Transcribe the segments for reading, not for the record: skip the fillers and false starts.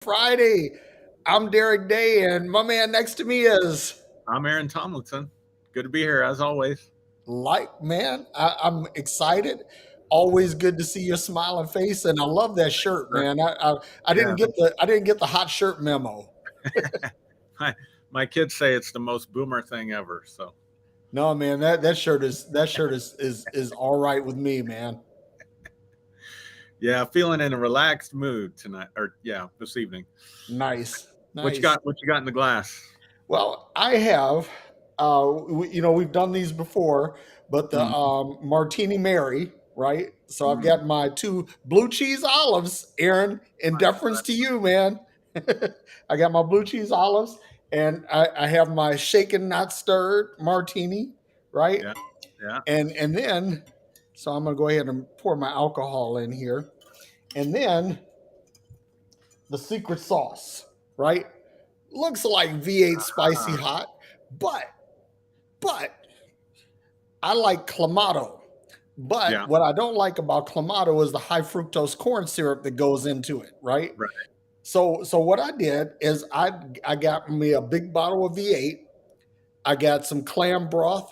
Friday. I'm Derrick Day, and my man next to me is I'm Aaron Tomlinson. Good to be here as always. man. I'm excited. Always good to see your smiling face, and I love that shirt, Sure. man. I didn't Yeah, get the hot shirt memo. my, my kids say it's the most boomer thing ever. So No, man, that shirt is all right with me, man. yeah, feeling in a relaxed mood tonight, or this evening. Nice, What you nice. got? What you got in the glass? Well, I have, we've done these before, but the Mm, Martini Mary, right? So I've mm. got my two blue cheese olives, Aaron, in deference to you, man. I got my blue cheese olives, and I have my shaken, not stirred martini, right? Yeah, yeah. And then, so I'm gonna go ahead and pour my alcohol in here, and then the secret sauce, right? Looks like V8 spicy Ah, hot, but but I like clamato. But yeah, what I don't like about clamato is the high fructose corn syrup that goes into it, right? right. So what I did is I got me a big bottle of V8. I got some clam broth.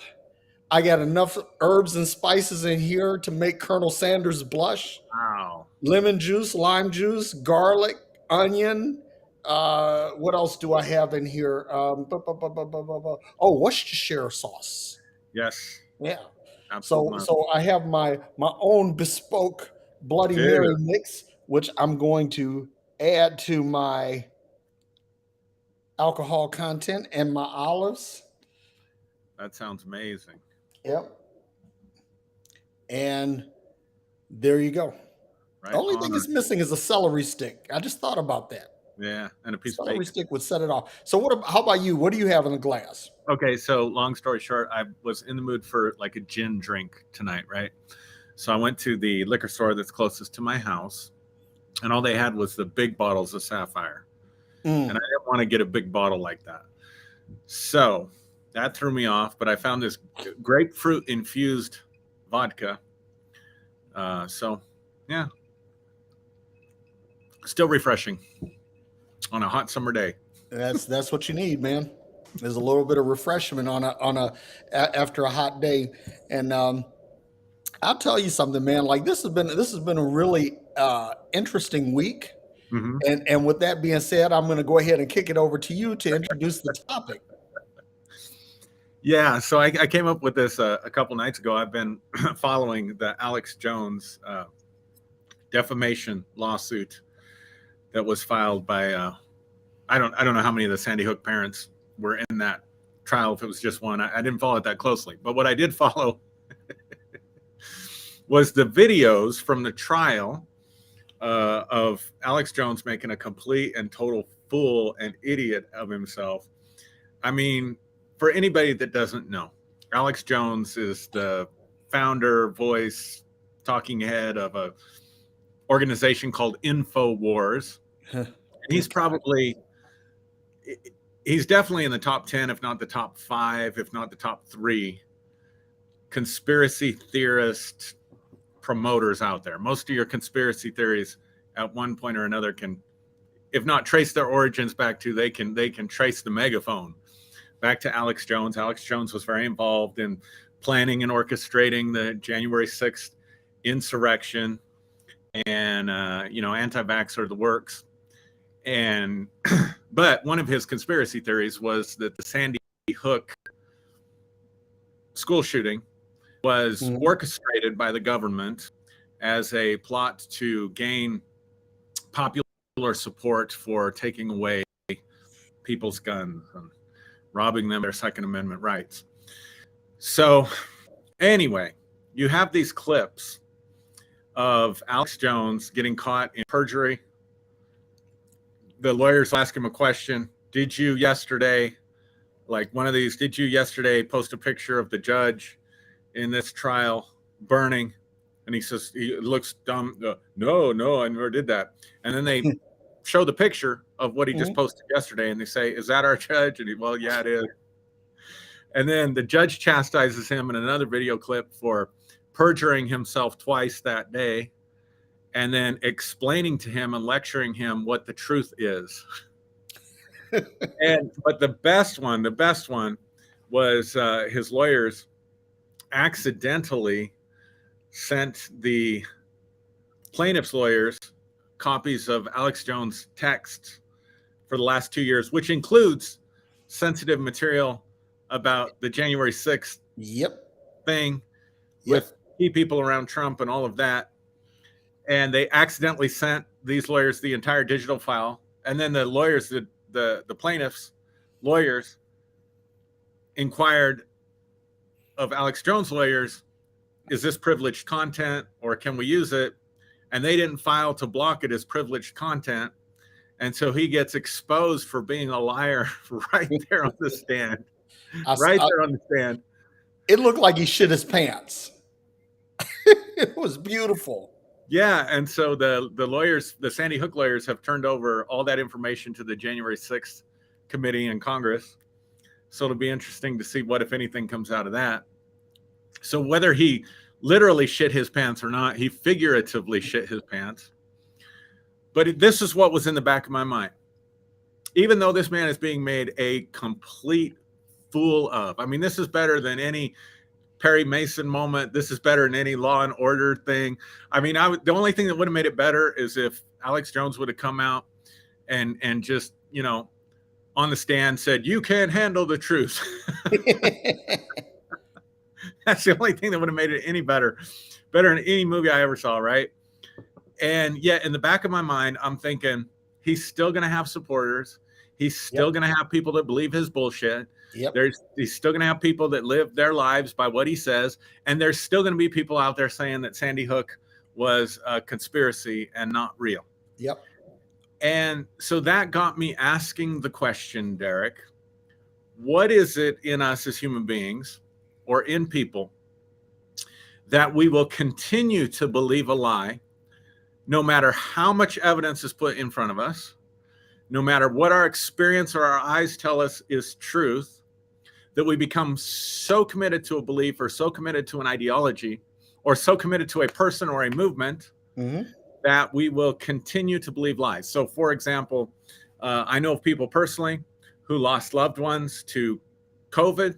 I got enough herbs and spices in here to make Colonel Sanders blush. Wow. Lemon juice, lime juice, garlic, onion. What else do I have in here? Oh, Worcestershire sauce. Yes, Yeah. absolute So must. so I have my own bespoke Bloody Dude, Mary mix, which I'm going to add to my alcohol content and my olives. that sounds amazing. Yep. And there you go. The Right only thing on. it's missing is a celery stick. I just thought about that. Yeah, and a piece of Celery bacon. stick would set it off. So how about you? What do you have in the glass? Okay, so long story short, I was in the mood for like a gin drink tonight, right? So I went to the liquor store that's closest to my house, and all they had was the big bottles of Sapphire. And I Mm. didn't want to get a big bottle like that. So that threw me off, but I found this grapefruit infused vodka. So, yeah, still refreshing on a hot summer day. That's what you need, man. There's a little bit of refreshment after a hot day, and I'll tell you something, man. Like this has been a really interesting week, Hmm. and with that being said, I'm going to go ahead and kick it over to you to introduce the topic. Yeah, so I came up with this a couple nights ago. I've been following the Alex Jones defamation lawsuit that was filed by I don't know how many of the Sandy Hook parents were in that trial. If it was just one, I didn't follow it that closely. But what I did follow was the videos from the trial of Alex Jones making a complete and total fool and idiot of himself. I mean, for anybody that doesn't know, Alex Jones is the founder, voice, talking head of a organization called InfoWars. And he's Okay. probably he's definitely in the top 10, if not the top 5, if not the top 3 conspiracy theorist promoters out there. Most of your conspiracy theories at one point or another can, if not trace their origins back to, they can trace the megaphone back to Alex Jones. Alex Jones was very involved in planning and orchestrating the January 6th insurrection, and anti-vaxxer the works. And but one of his conspiracy theories was that the Sandy Hook school shooting was Mhm. orchestrated by the government as a plot to gain popular support for taking away people's guns and robbing them of their Second Amendment rights. So, anyway, you have these clips of Alex Jones getting caught in perjury. The lawyers ask him a question. Did you yesterday, like one of these, did you yesterday post a picture of the judge in this trial burning? And he says, he looks dumb. No, no, I never did that. And then they show the picture of what he just Mhm. posted yesterday, and they say, "Is that our judge?" And he, well, yeah, it is. And then the judge chastises him in another video clip for perjuring himself twice that day. and then explaining to him and lecturing him what the truth is. But the best one was his lawyers accidentally sent the plaintiff's lawyers copies of Alex Jones' texts for the last 2 years, which includes sensitive material about the January 6th thing with key people around Trump and all of that. And they accidentally sent these lawyers the entire digital file. And then the lawyers, the plaintiff's lawyers, inquired of Alex Jones' lawyers, is this privileged content or can we use it? And they didn't file to block it as privileged content. And so he gets exposed for being a liar right there on the stand. There on the stand. It looked like he shit his pants. It was beautiful. Yeah. And so the lawyers, the Sandy Hook lawyers, have turned over all that information to the January 6th committee in Congress. So it'll be interesting to see what, if anything, comes out of that. So whether he literally shit his pants or not, he figuratively shit his pants. But this is what was in the back of my mind. Even though this man is being made a complete fool of, I mean, this is better than any Perry Mason moment. This is better than any Law and Order thing. I mean, the only thing that would have made it better is if Alex Jones would have come out and just, you know, on the stand said, "You can't handle the truth." That's the only thing that would have made it any better than any movie I ever saw, right? And yet in the back of my mind, I'm thinking he's still going to have supporters. He's still going to have people that believe his bullshit. He's still going to have people that live their lives by what he says. And there's still going to be people out there saying that Sandy Hook was a conspiracy and not real. And so that got me asking the question, Derrick, what is it in us as human beings or in people that we will continue to believe a lie no matter how much evidence is put in front of us, no matter what our experience or our eyes tell us is truth, that we become so committed to a belief or so committed to an ideology or so committed to a person or a movement that we will continue to believe lies. So, for example, I know of people personally who lost loved ones to COVID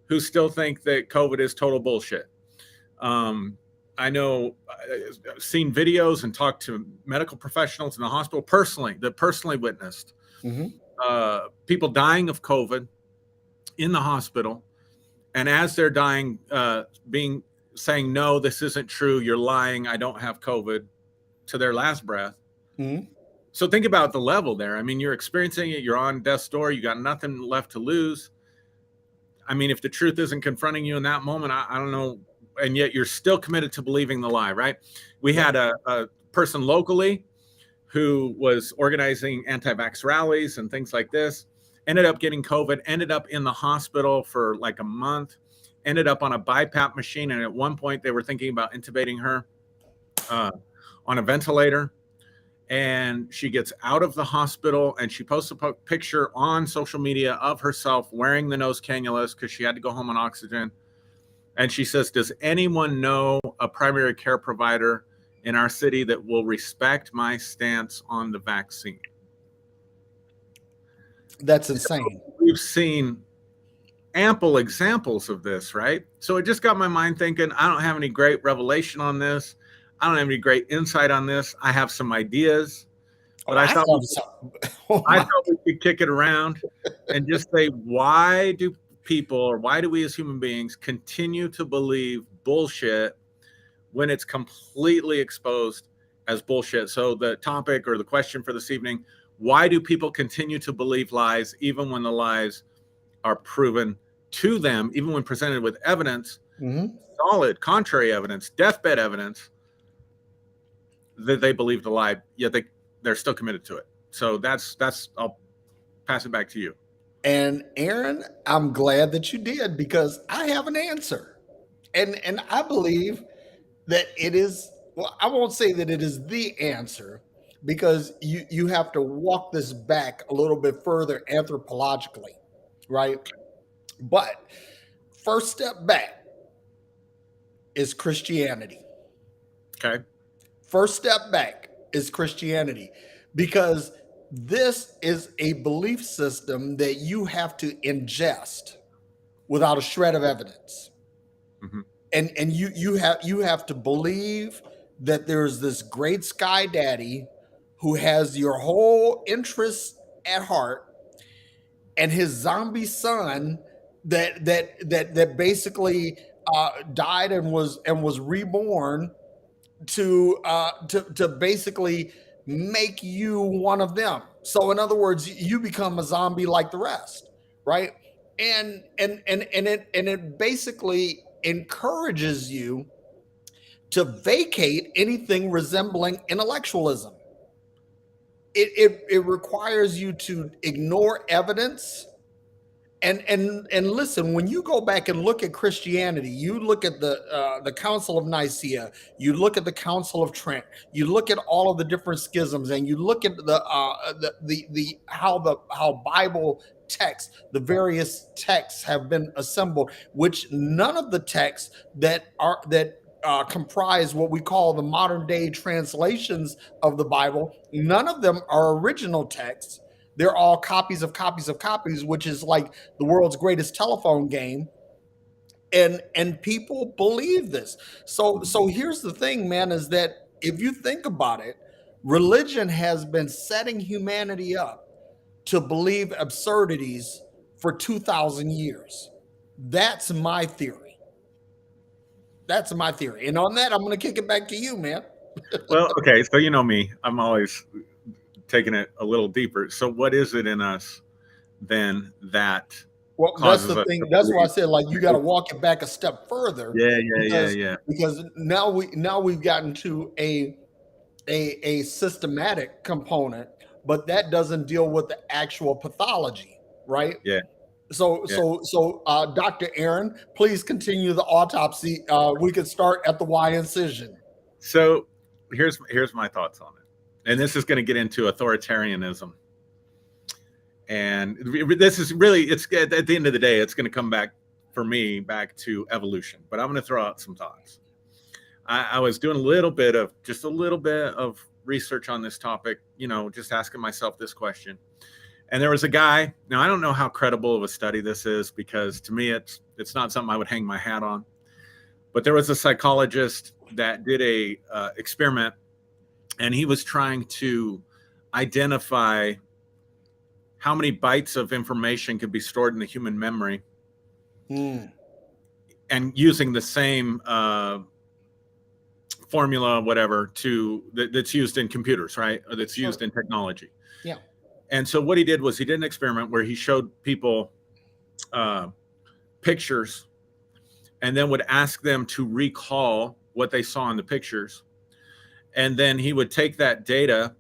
who still think that COVID is total bullshit. I know I've seen videos and talked to medical professionals in the hospital that personally witnessed people dying of COVID in the hospital. And as they're dying, saying, "No, this isn't true. You're lying. I don't have COVID," to their last breath. So think about the level there. I mean, you're experiencing it. You're on death's door. You got nothing left to lose. I mean, if the truth isn't confronting you in that moment, I don't know. And yet you're still committed to believing the lie, right? We had a person locally who was organizing anti-vax rallies and things like this, ended up getting COVID, ended up in the hospital for like a month, ended up on a BiPAP machine. And at one point they were thinking about intubating her on a ventilator. And she gets out of the hospital and she posts a picture on social media of herself wearing the nose cannulas because she had to go home on oxygen. And she says, "Does anyone know a primary care provider in our city that will respect my stance on the vaccine?" That's insane. We've seen ample examples of this, right? So it just got my mind thinking, I don't have any great revelation on this. I don't have any great insight on this. I have some ideas, but I thought we could kick it around and just say, why do people, or why do we as human beings continue to believe bullshit when it's completely exposed as bullshit? So the topic or the question for this evening, why do people continue to believe lies even when the lies are proven to them, even when presented with evidence, solid, contrary evidence, deathbed evidence, that they believed a lie, yet they're still committed to it? So that's I'll pass it back to you. And Aaron, I'm glad that you did, because I have an answer. And I believe that it is, well, I won't say that it is the answer, because you have to walk this back a little bit further anthropologically, right? But first step back is Christianity. Okay. First step back is Christianity, because this is a belief system that you have to ingest without a shred of evidence. Mhm. And you have to believe that there's this great sky daddy who has your whole interest at heart, and his zombie son that basically died and was reborn to basically make you one of them. So in other words, you become a zombie like the rest, right? And it basically encourages you to vacate anything resembling intellectualism. It requires you to ignore evidence. And listen, when you go back and look at Christianity, you look at the Council of Nicaea, you look at the Council of Trent, you look at all of the different schisms, and you look at the how Bible texts, the various texts have been assembled, which none of the texts that comprise what we call the modern day translations of the Bible, none of them are original texts. They're all copies of copies of copies, which is like the world's greatest telephone game. And people believe this. So here's the thing, man, is that if you think about it, religion has been setting humanity up to believe absurdities for 2,000 years. That's my theory. That's my theory. And on that, I'm going to kick it back to you, man. Well, okay, so you know me, I'm always taking it a little deeper. So what is it in us then that Well, that's causes the us thing. to That's why I believe? said, like, you got to walk it back a step further, Yeah, yeah, yeah, because yeah. now we've gotten to a systematic component, but that doesn't deal with the actual pathology, right? Yeah, So yeah. so so Dr. Aaron, please continue the autopsy. We could start at the Y incision. So here's my thoughts on it. And this is going to get into authoritarianism. And this is really, it's at the end of the day, it's going to come back for me back to evolution. But I'm going to throw out some thoughts. I was doing a little bit of research on this topic, just asking myself this question. And there was a guy. Now I don't know how credible of a study this is, because to me it's not something I would hang my hat on. But there was a psychologist that did a experiment, and he was trying to identify how many bytes of information could be stored in the human memory, and using the same formula, whatever, that's used in computers, right? Or that's used in technology. Yeah. And so what he did was he did an experiment where he showed people pictures, and then would ask them to recall what they saw in the pictures. And then he would take that data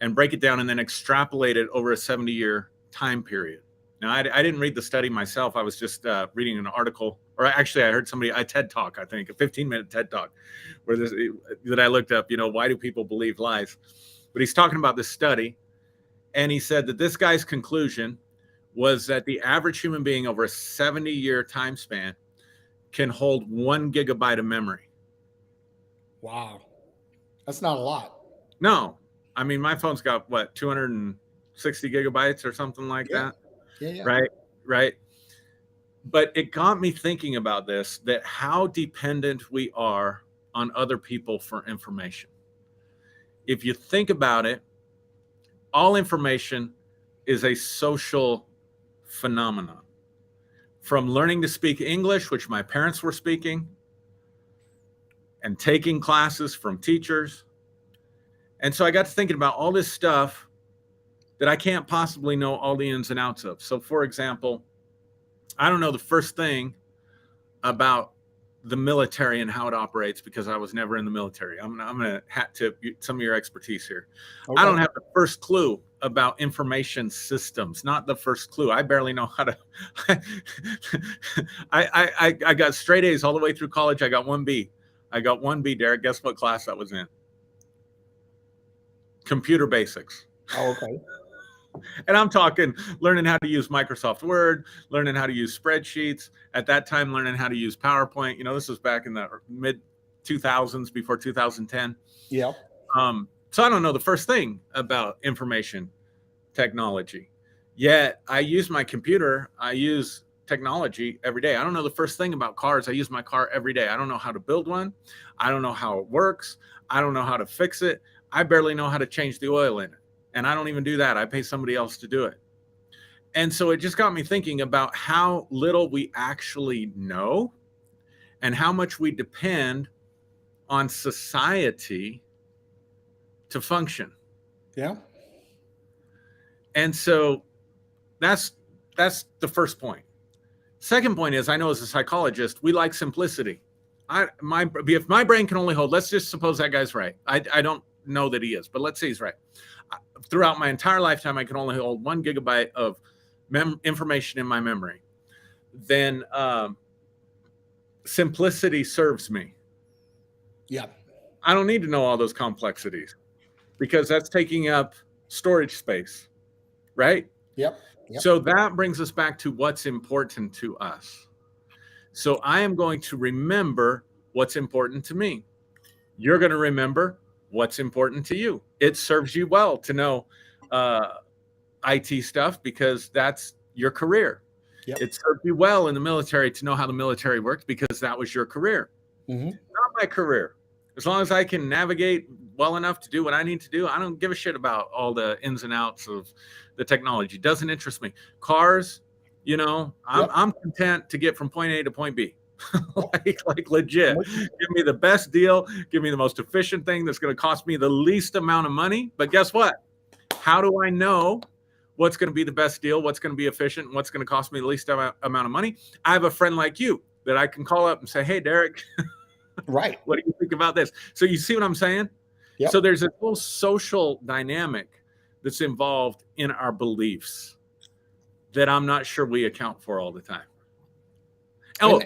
and break it down and then extrapolate it over a 70-year time period. Now, I didn't read the study myself. I was just reading an article, or actually I heard a TED Talk, I think, a 15-minute TED Talk, that I looked up, why do people believe lies? But he's talking about this study, and he said that this guy's conclusion was that the average human being over a 70-year time span can hold 1 gigabyte of memory. Wow. That's not a lot. No. I mean, my phone's got, 260 gigabytes or something like that? Yeah. Right. But it got me thinking about this, that how dependent we are on other people for information. If you think about it, all information is a social phenomenon. From learning to speak English, which my parents were speaking, and taking classes from teachers. And so I got to thinking about all this stuff that I can't possibly know all the ins and outs of. So, for example, I don't know the first thing about the military and how it operates, because I was never in the military. I'm going to hat tip some of your expertise here. Okay. I don't have the first clue about information systems, not the first clue. I barely know how to. I got straight A's all the way through college. I got 1B. Derrick. Guess what class that was in? Computer basics. Oh, okay. And I'm talking learning how to use Microsoft Word, learning how to use spreadsheets. At that time, learning how to use PowerPoint. This was back in the 2000s, before 2010. Yeah. So I don't know the first thing about information technology. Yet I use my computer, I use technology every day. I don't know the first thing about cars. I use my car every day. I don't know how to build one. I don't know how it works. I don't know how to fix it. I barely know how to change the oil in it. And I don't even do that. I pay somebody else to do it. And so it just got me thinking about how little we actually know and how much we depend on society to function. Yeah. And so that's the first point. Second point is, I know as a psychologist, we like simplicity. If my brain can only hold, let's just suppose that guy's right. I don't know that he is, but let's say he's right. Throughout my entire lifetime, I can only hold 1 gigabyte of information in my memory. Then simplicity serves me. Yeah. I don't need to know all those complexities because that's taking up storage space, right? Yep. Yep. So that brings us back to what's important to us. So I am going to remember what's important to me. You're going to remember what's important to you. It serves you well to know IT stuff because that's your career. Yep. It served you well in the military to know how the military works because that was your career. Mm-hmm. Not my career. As long as I can navigate well enough to do what I need to do, I don't give a shit about all the ins and outs of the technology. It doesn't interest me. Cars, I'm content to get from point A to point B. like legit. Give me the best deal. Give me the most efficient thing that's going to cost me the least amount of money. But guess what? How do I know what's going to be the best deal, what's going to be efficient, and what's going to cost me the least amount of money? I have a friend like you that I can call up and say, hey, Derrick, right. What do you think about this? So you see what I'm saying? Yep. So there's a whole social dynamic that's involved in our beliefs that I'm not sure we account for all the time. Oh,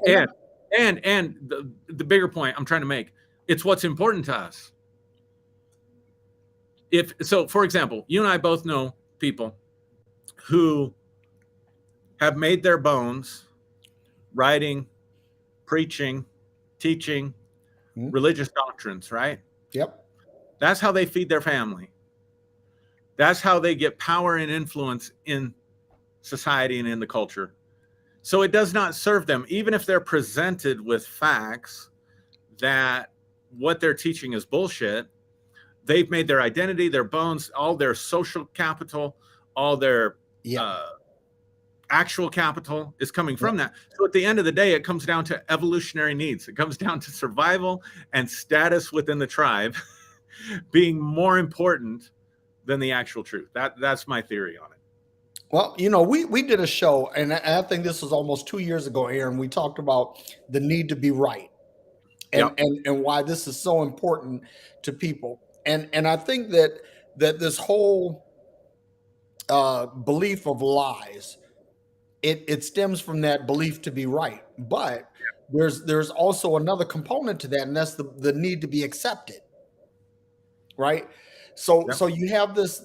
and the bigger point I'm trying to make, it's what's important to us. So, for example, you and I both know people who have made their bones writing, preaching, teaching religious doctrines, right? Yep. That's how they feed their family. That's how they get power and influence in society and in the culture. So it does not serve them, even if they're presented with facts that what they're teaching is bullshit. They've made their identity, their bones, all their social capital, all their actual capital is coming from that. So at the end of the day, it comes down to evolutionary needs. It comes down to survival and status within the tribe being more important than the actual truth. That's my theory on it. Well, we did a show, and I think this was almost 2 years ago, Aaron. We talked about the need to be right, and why this is so important to people. And I think that this whole belief of lies, it stems from that belief to be right. But there's also another component to that, and that's the need to be accepted, right? So you have this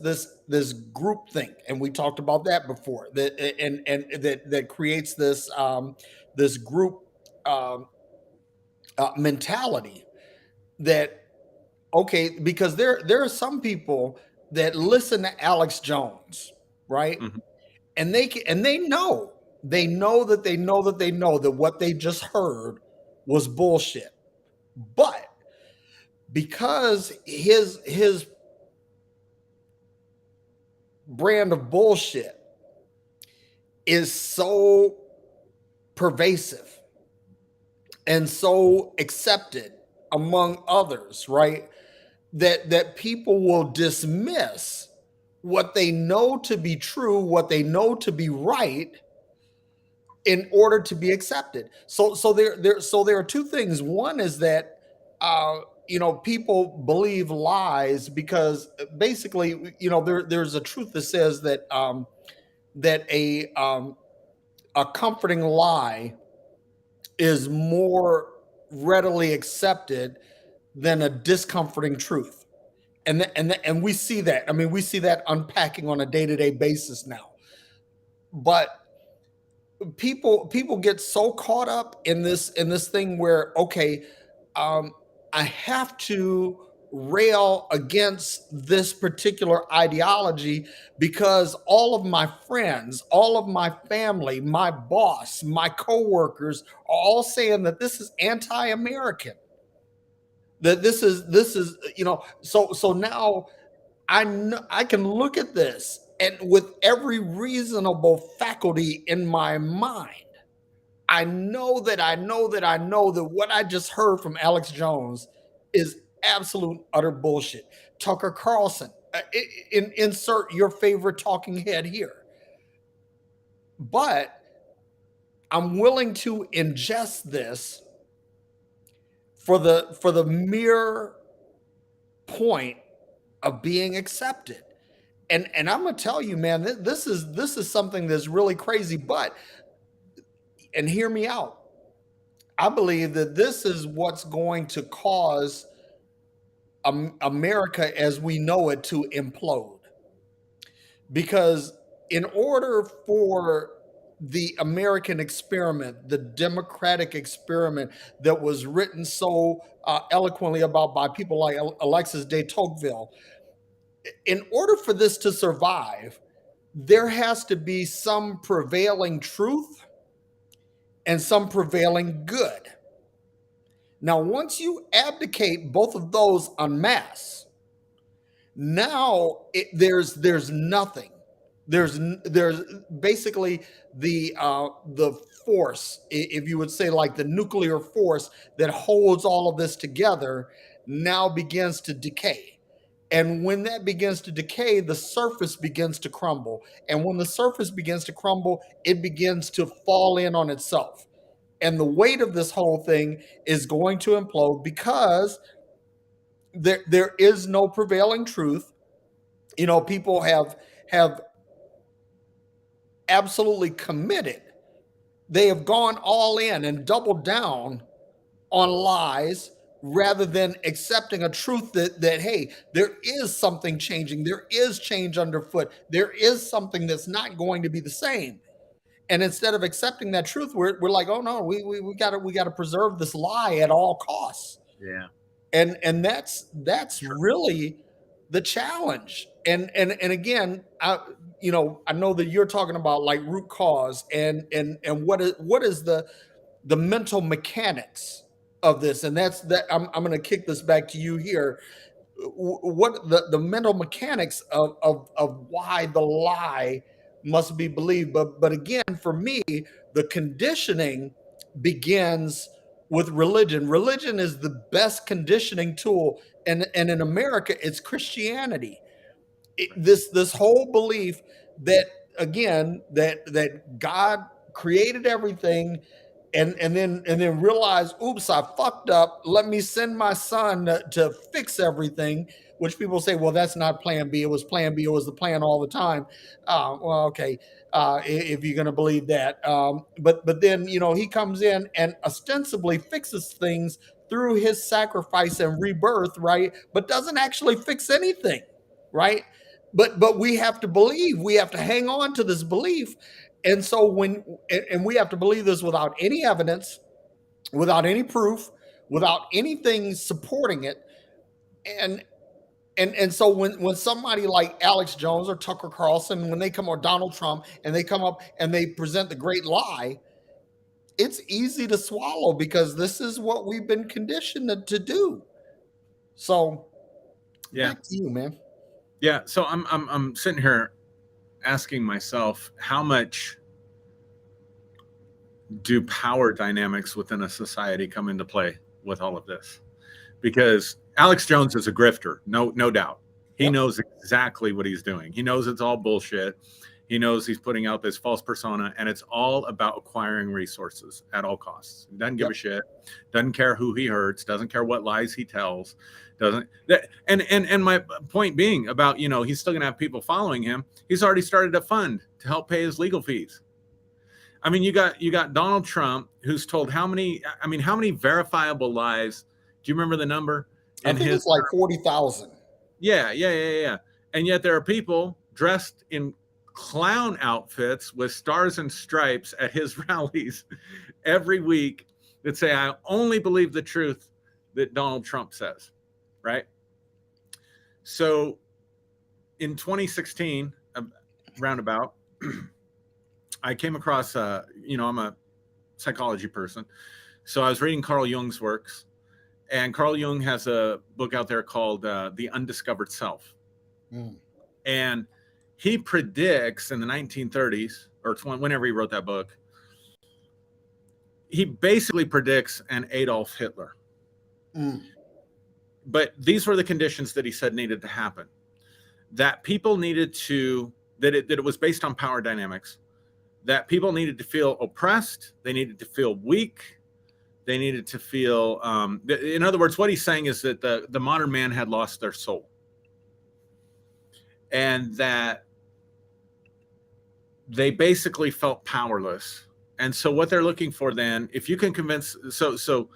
group think, and we talked about that before. That creates this this group mentality that, okay, because there are some people that listen to Alex Jones, right? Mm-hmm. And they know that what they just heard was bullshit. But because his brand of bullshit is so pervasive and so accepted among others, right? That people will dismiss what they know to be true, what they know to be right, in order to be accepted. So there are two things. One is that people believe lies because basically, there's a truth that says that that a comforting lie is more readily accepted than a discomforting truth. And we see that. I mean, we see that unpacking on a day-to-day basis now. But people get so caught up in this thing where, okay, I have to rail against this particular ideology because all of my friends, all of my family, my boss, my coworkers are all saying that this is anti-American. That this is so now I know I can look at this and with every reasonable faculty in my mind, I know that what I just heard from Alex Jones is absolute utter bullshit. Tucker Carlson, insert your favorite talking head here. But I'm willing to ingest this for the mere point of being accepted. And I'm gonna tell you, man, this is something that's really crazy. But and hear me out. I believe that this is what's going to cause America as we know it to implode. Because in order for the American experiment, the democratic experiment that was written so eloquently about by people like Alexis de Tocqueville, in order for this to survive, there has to be some prevailing truth and some prevailing good. Now, once you abdicate both of those en masse, now there's nothing. There's basically the force, if you would say, like the nuclear force that holds all of this together, now begins to decay. And when that begins to decay, the surface begins to crumble. And when the surface begins to crumble, it begins to fall in on itself. And the weight of this whole thing is going to implode because there is no prevailing truth. People have absolutely committed. They have gone all in and doubled down on lies rather than accepting a truth that hey, there is something changing, there is change underfoot, there is something that's not going to be the same. And instead of accepting that truth, we're like, oh no, we gotta preserve this lie at all costs. Yeah. And that's really the challenge. And again, I know that you're talking about like root cause and what is the mental mechanics of this. And that's that I'm going to kick this back to you here. What the mental mechanics of why the lie must be believed. But again, for me, the conditioning begins with religion. Religion is the best conditioning tool, and in America, it's Christianity. This whole belief that again that God created everything and then realize, oops, I fucked up. Let me send my son to fix everything. Which people say, well, that's not Plan B. It was Plan B. It was the plan all the time. Well, okay, if you're going to believe that. But then he comes in and ostensibly fixes things through his sacrifice and rebirth, right? But doesn't actually fix anything, right? But we have to believe. We have to hang on to this belief. And so and we have to believe this without any evidence, without any proof, without anything supporting it. And so when somebody like Alex Jones or Tucker Carlson, when they come, or Donald Trump, and they come up and they present the great lie, it's easy to swallow because this is what we've been conditioned to do. So Yeah. back to you, man. Yeah. So I'm sitting here asking myself, how much do power dynamics within a society come into play with all of this? Because Alex Jones is a grifter, no doubt. He Yep. knows exactly what he's doing. He knows it's all bullshit. He knows he's putting out this false persona, and it's all about acquiring resources at all costs. He doesn't give Yep. a shit. Doesn't care who he hurts. Doesn't care what lies he tells. And my point being about, he's still gonna have people following him. He's already started a fund to help pay his legal fees. I mean, you got Donald Trump, who's told how many verifiable lies. Do you remember the number? I think it's like 40,000. Yeah. And yet there are people dressed in clown outfits with stars and stripes at his rallies every week that say, I only believe the truth that Donald Trump says, right? So in 2016, roundabout, I came across, I'm a psychology person. So I was reading Carl Jung's works, and Carl Jung has a book out there called The Undiscovered Self. And he predicts in the 1930s, or whenever he wrote that book, he basically predicts an Adolf Hitler. But these were the conditions that he said needed to happen. That people needed to, that it was based on power dynamics, that people needed to feel oppressed, they needed to feel weak, they needed to feel, in other words, what he's saying is that the modern man had lost their soul. And that they basically felt powerless. And so what they're looking for then, if you can convince, so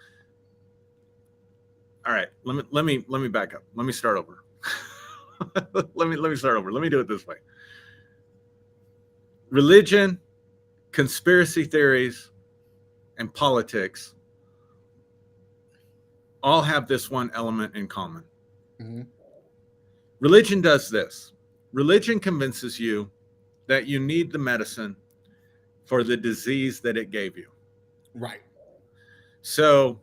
all right, let me back up. Let me start over. let me start over. Let me do it this way. Religion, conspiracy theories, and politics all have this one element in common. Religion does this. Religion convinces you that you need the medicine for the disease that it gave you. Right. So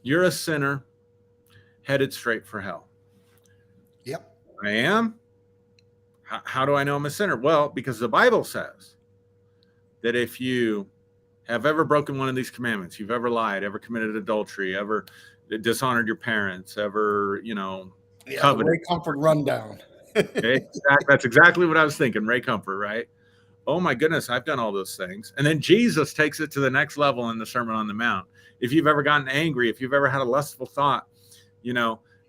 you're a sinner headed straight for hell. Yep. I am. How do I know I'm a sinner? Well, because the Bible says that if you have ever broken one of these commandments, you've ever lied, ever committed adultery, ever dishonored your parents, ever, coveted. Ray Comfort rundown. That's exactly what I was thinking. Ray Comfort, right? Oh my goodness, I've done all those things. And then Jesus takes it to the next level in the Sermon on the Mount. If you've ever gotten angry, if you've ever had a lustful thought,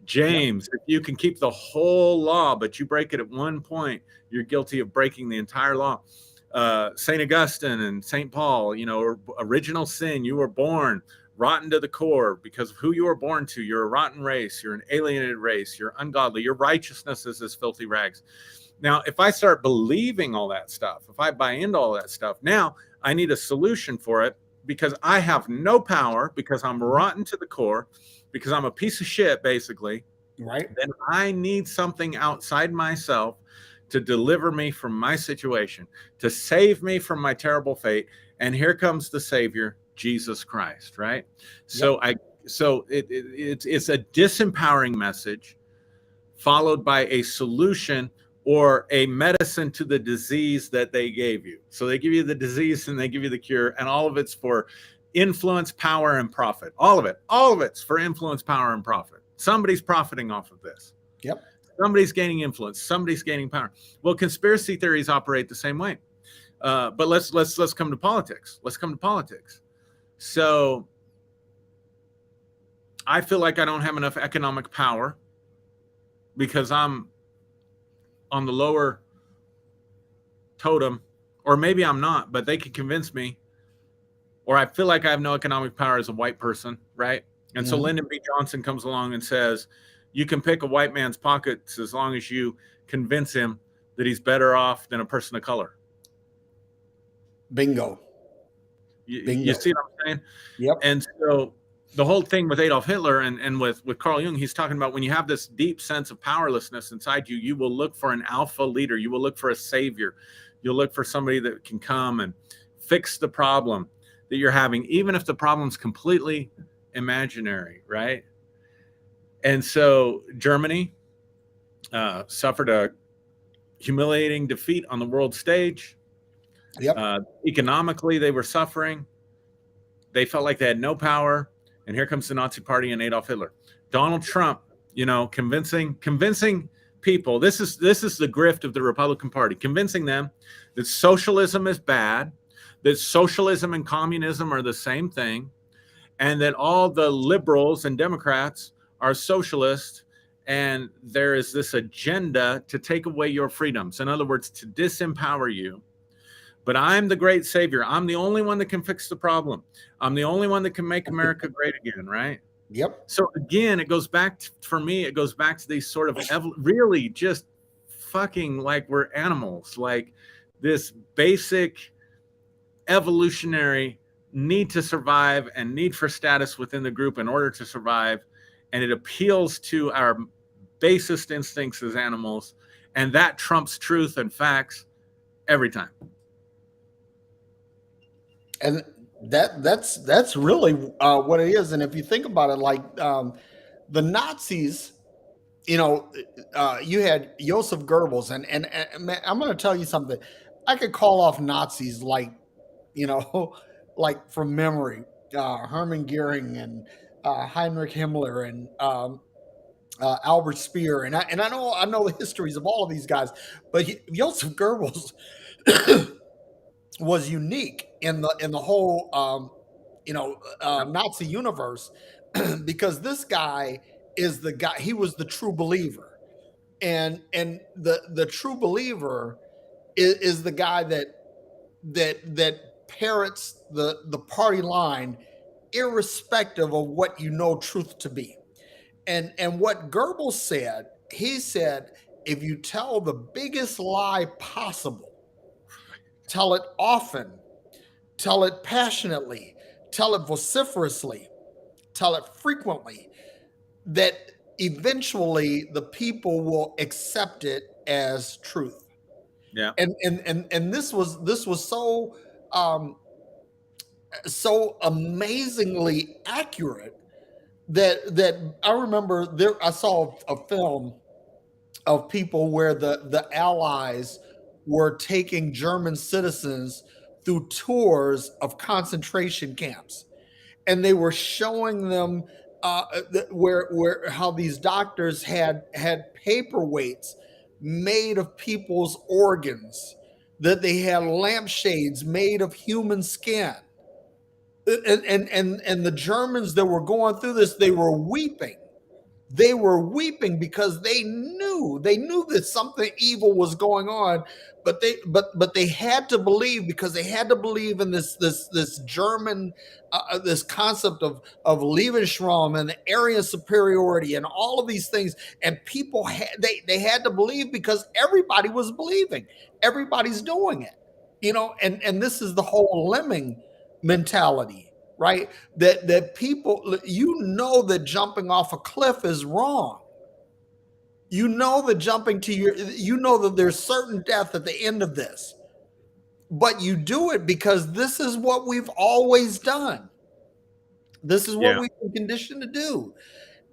James, if you can keep the whole law, but you break it at one point, you're guilty of breaking the entire law. St. Augustine and St. Paul, original sin, you were born rotten to the core because of who you were born to. You're a rotten race. You're an alienated race. You're ungodly. Your righteousness is as filthy rags. Now, if I start believing all that stuff, if I buy into all that stuff, now I need a solution for it because I have no power, because I'm rotten to the core, because I'm a piece of shit, basically. Right. Then I need something outside myself to deliver me from my situation, to save me from my terrible fate. And here comes the Savior, Jesus Christ, right? So it's a disempowering message followed by a solution or a medicine to the disease that they gave you. So they give you the disease and they give you the cure, and all of it's for influence, power, and profit. All of it's for influence, power, and profit. Somebody's profiting off of this. Yep. Somebody's gaining influence. Somebody's gaining power. Well, conspiracy theories operate the same way. But let's come to politics. Let's come to politics. So I feel like I don't have enough economic power because I'm on the lower totem, or maybe I'm not, but they could convince me. Or I feel like I have no economic power as a white person, right? And so Lyndon B. Johnson comes along and says, you can pick a white man's pockets as long as you convince him that he's better off than a person of color. Bingo. You see what I'm saying? Yep. And so the whole thing with Adolf Hitler and with Carl Jung, he's talking about when you have this deep sense of powerlessness inside you, you will look for an alpha leader. You will look for a savior. You'll look for somebody that can come and fix the problem that you're having, even if the problem's completely imaginary, right? And so Germany suffered a humiliating defeat on the world stage. Yep. Economically, they were suffering. They felt like they had no power. And here comes the Nazi Party and Adolf Hitler. Donald Trump, convincing people. This is the grift of the Republican Party, convincing them that socialism is bad, that socialism and communism are the same thing, and that all the liberals and Democrats are socialists, and there is this agenda to take away your freedoms. In other words, to disempower you. But I'm the great savior. I'm the only one that can fix the problem. I'm the only one that can make America great again, right? Yep. So again, it goes back to, for me, it goes back to these sort of really just fucking like we're animals, like this basic evolutionary need to survive and need for status within the group in order to survive. And it appeals to our basest instincts as animals. And that trumps truth and facts every time. And that's really what it is. And if you think about it, like the Nazis, you know, you had Joseph Goebbels, and man, I'm going to tell you something. I could call off Nazis like, you know, like from memory. Hermann Goering and Heinrich Himmler and Albert Speer, and I know the histories of all of these guys, but Joseph Goebbels was unique in the whole Nazi universe because this guy is the guy. He was the true believer, and the true believer is the guy that parrots the party line, irrespective of what you know truth to be. And what Goebbels said, he said, if you tell the biggest lie possible, tell it often, tell it passionately, tell it vociferously, tell it frequently, that eventually the people will accept it as truth. Yeah. And this was so amazingly accurate that I remember I saw a film of people where the Allies were taking German citizens through tours of concentration camps, and they were showing them where how these doctors had paperweights made of people's organs, that they had lampshades made of human skin, and the Germans that were going through this, they were weeping. They were weeping because they knew that something evil was going on, but they had to believe, because they had to believe in this German this concept of Lebensraum and the Aryan superiority and all of these things. And people they had to believe because everybody was believing, everybody's doing it, and this is the whole lemming mentality, right? That people, that jumping off a cliff is wrong. That jumping to that there's certain death at the end of this, but you do it because this is what we've always done. This is what Yeah. we've been conditioned to do.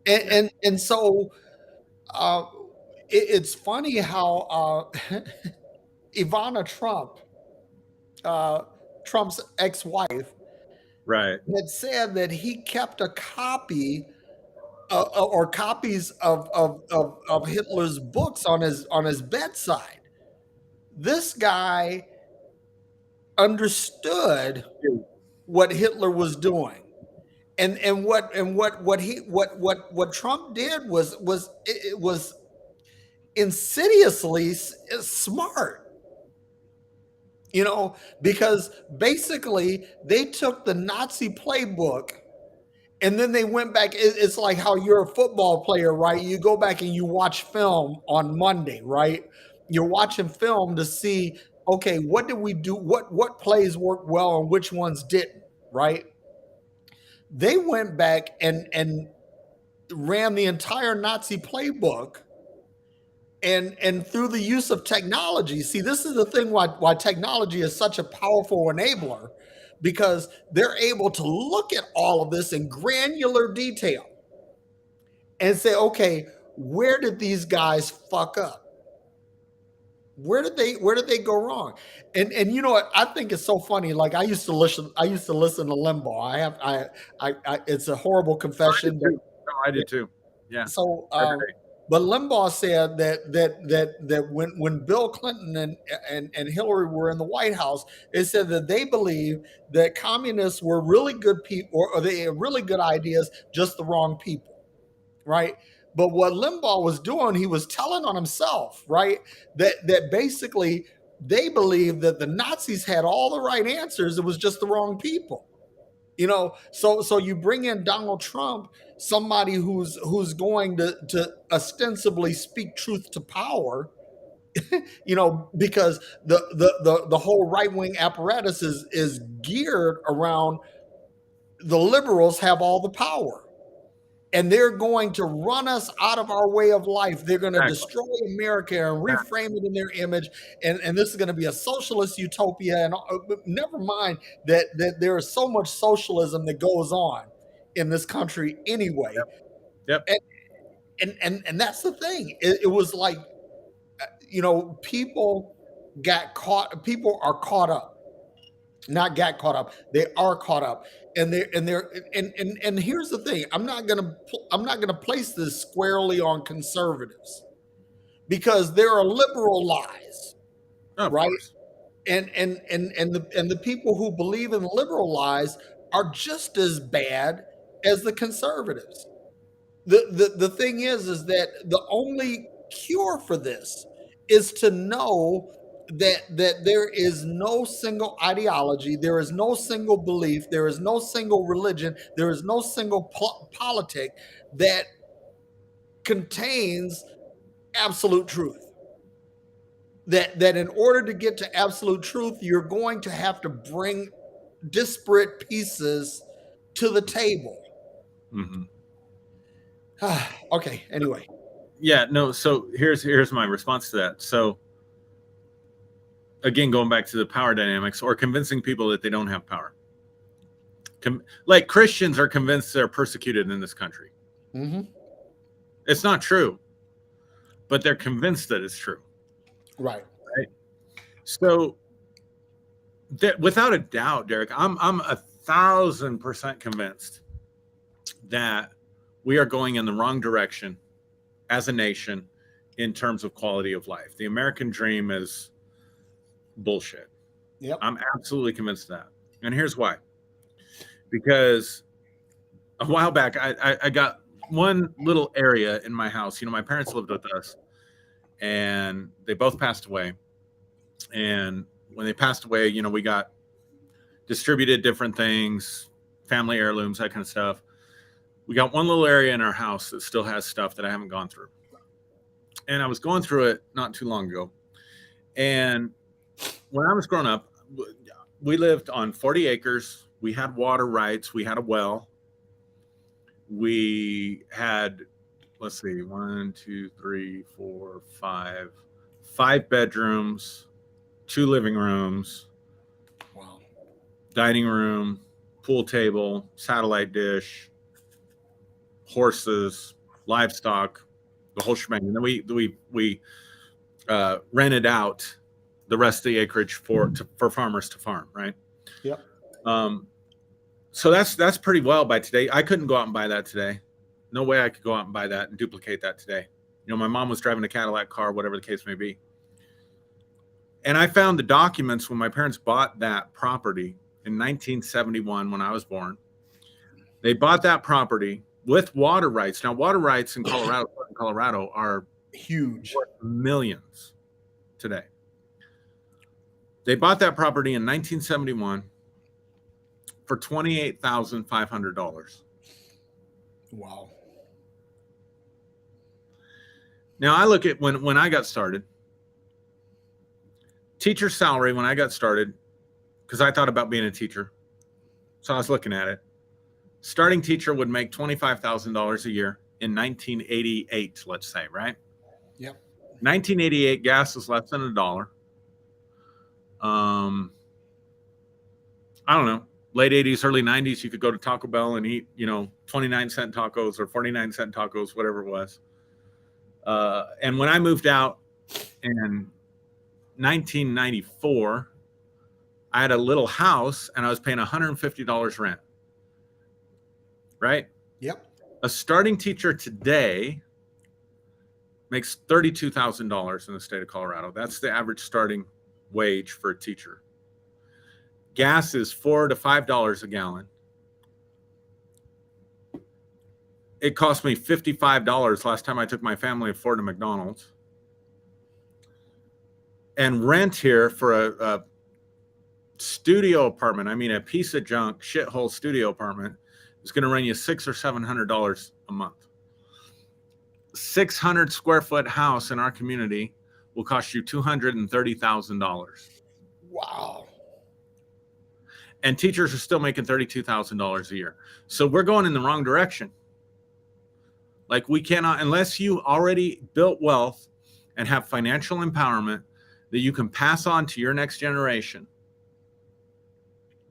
And so uh, it's funny how Ivana Trump, Trump's ex-wife, Right. had said that he kept a copy or copies of Hitler's books on his bedside. This guy understood what Hitler was doing, and what Trump did was insidiously smart. Because basically they took the Nazi playbook. And then they went back. It's like how you're a football player, right? You go back and you watch film on Monday, right? You're watching film to see, okay, what did we do? What plays worked well and which ones didn't, right? They went back and ran the entire Nazi playbook, and through the use of technology. See, this is the thing why technology is such a powerful enabler, because they're able to look at all of this in granular detail and say, okay, where did these guys fuck up? Where did they go wrong? And you know what? I think it's so funny. Like I used to listen to Limbaugh. I it's a horrible confession, but I did too. Yeah. so Every day. but Limbaugh said that when Bill Clinton and Hillary were in the White House, they said that they believe that communists were really good people, or they had really good ideas, just the wrong people, right? But what Limbaugh was doing, he was telling on himself, right? That basically they believed that the Nazis had all the right answers, it was just the wrong people. So you bring in Donald Trump, somebody who's going to ostensibly speak truth to power, because the whole right wing apparatus is geared around the liberals have all the power. And they're going to run us out of our way of life. They're going to Exactly. destroy America and reframe it in their image. And this is going to be a socialist utopia. And never mind that there is so much socialism that goes on in this country anyway. Yep. And that's the thing. It was like, people are caught up. Not got caught up. They are caught up, and here's the thing. I'm not gonna place this squarely on conservatives because there are liberal lies, Of right? course. And the people who believe in liberal lies are just as bad as the conservatives. The thing is that the only cure for this is to know that there is no single ideology, there is no single belief, there is no single religion, there is no single politic that contains absolute truth. That in order to get to absolute truth, you're going to have to bring disparate pieces to the table. Mm-hmm. Okay, anyway. Yeah, no, so here's my response to that. So again, going back to the power dynamics or convincing people that they don't have power. Like Christians are convinced they're persecuted in this country. Mm-hmm. It's not true, but they're convinced that it's true. Right. So that, without a doubt, Derrick, I'm 1,000% convinced that we are going in the wrong direction as a nation in terms of quality of life. The American dream is bullshit. Yep. I'm absolutely convinced of that. And here's why. Because a while back, I got one little area in my house. My parents lived with us, and they both passed away. And when they passed away, we got distributed different things, family heirlooms, that kind of stuff. We got one little area in our house that still has stuff that I haven't gone through. And I was going through it not too long ago. And when I was growing up, we lived on 40 acres. We had water rights. We had a well. We had, let's see, 1, 2, 3, 4, 5 bedrooms, 2 living rooms, Wow, dining room, pool table, satellite dish, horses, livestock, the whole shebang. And then we rented out the rest of the acreage for farmers to farm, right? Yep. So that's pretty well by today. I couldn't go out and buy that today. No way I could go out and buy that and duplicate that today. My mom was driving a Cadillac car, whatever the case may be. And I found the documents when my parents bought that property in 1971 when I was born. They bought that property with water rights. Now, water rights in Colorado are huge, millions today. They bought that property in 1971 for $28,500. Wow. Now I look at when I got started, teacher salary when I got started, because I thought about being a teacher. So I was looking at it. Starting teacher would make $25,000 a year in 1988, let's say, right? Yep. 1988, gas is less than $1. I don't know. Late 80s, early 90s, you could go to Taco Bell and eat, 29-cent tacos or 49-cent tacos, whatever it was. And when I moved out in 1994, I had a little house and I was paying $150 rent. Right? Yep. A starting teacher today makes $32,000 in the state of Colorado. That's the average starting wage for a teacher. Gas is $4 to $5 a gallon. It cost me $55 last time I took my family of 4 to McDonald's. And rent here for a studio apartment, I mean a piece of junk, shithole studio apartment, is going to run you $600 or $700 a month. 600 square foot house in our community will cost you $230,000. Wow. And teachers are still making $32,000 a year. So we're going in the wrong direction. Like, we cannot, unless you already built wealth and have financial empowerment that you can pass on to your next generation,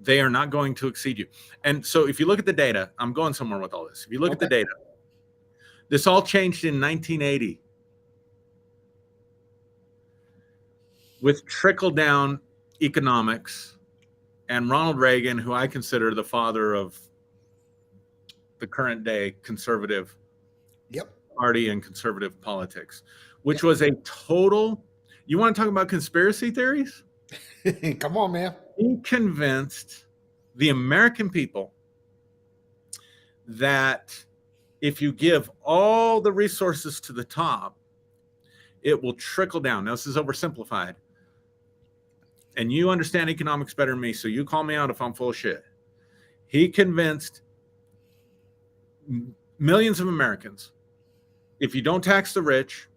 they are not going to exceed you. And so if you look at the data, I'm going somewhere with all this. If you look at the data, this all changed in 1980 with trickle down economics and Ronald Reagan, who I consider the father of the current day conservative party and conservative politics, which was a total, you want to talk about conspiracy theories? Come on, man. He convinced the American people that if you give all the resources to the top, it will trickle down. Now, this is oversimplified. And you understand economics better than me, so you call me out if I'm full of shit. He convinced millions of Americans, if you don't tax the rich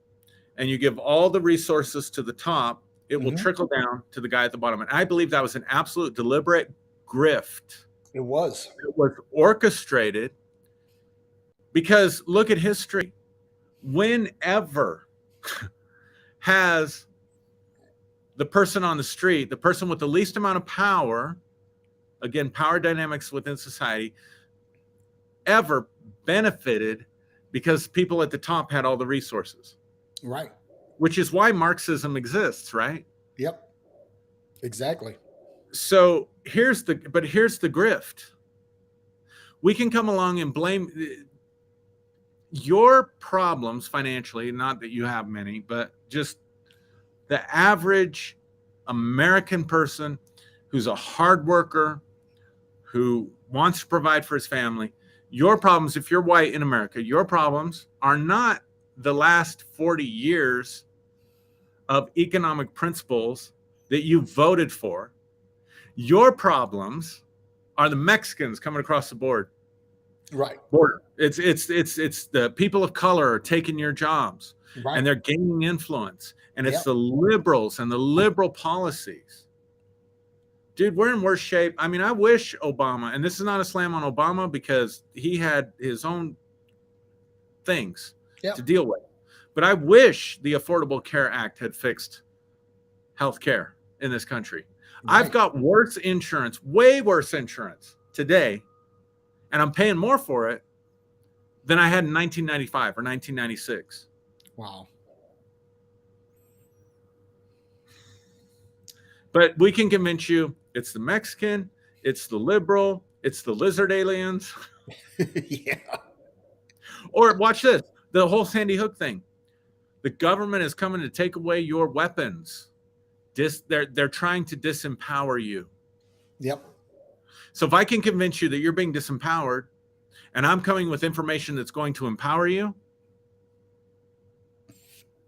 and you give all the resources to the top, it will trickle down to the guy at the bottom. And I believe that was an absolute deliberate grift. It was. It was orchestrated because look at history. Whenever has the person on the street, the person with the least amount of power, again, power dynamics within society, ever benefited because people at the top had all the resources? Right. Which is why Marxism exists, right? Yep. Exactly. So here's the grift. We can come along and blame your problems financially, not that you have many, but just the average American person who's a hard worker, who wants to provide for his family. Your problems, if you're white in America, your problems are not the last 40 years of economic principles that you voted for. Your problems are the Mexicans coming across the border. It's the people of color are taking your jobs, and they're gaining influence, and it's the liberals and the liberal policies. Dude, we're in worse shape. I mean, I wish Obama, and this is not a slam on Obama because he had his own things to deal with, but I wish the Affordable Care Act had fixed health care in this country. I've got worse insurance, way worse insurance today, and I'm paying more for it than I had in 1995 or 1996. Wow. But we can convince you it's the Mexican, it's the liberal, it's the lizard aliens. Yeah. Or watch this, the whole Sandy Hook thing. The government is coming to take away your weapons. They're trying to disempower you. Yep. So if I can convince you that you're being disempowered and I'm coming with information that's going to empower you,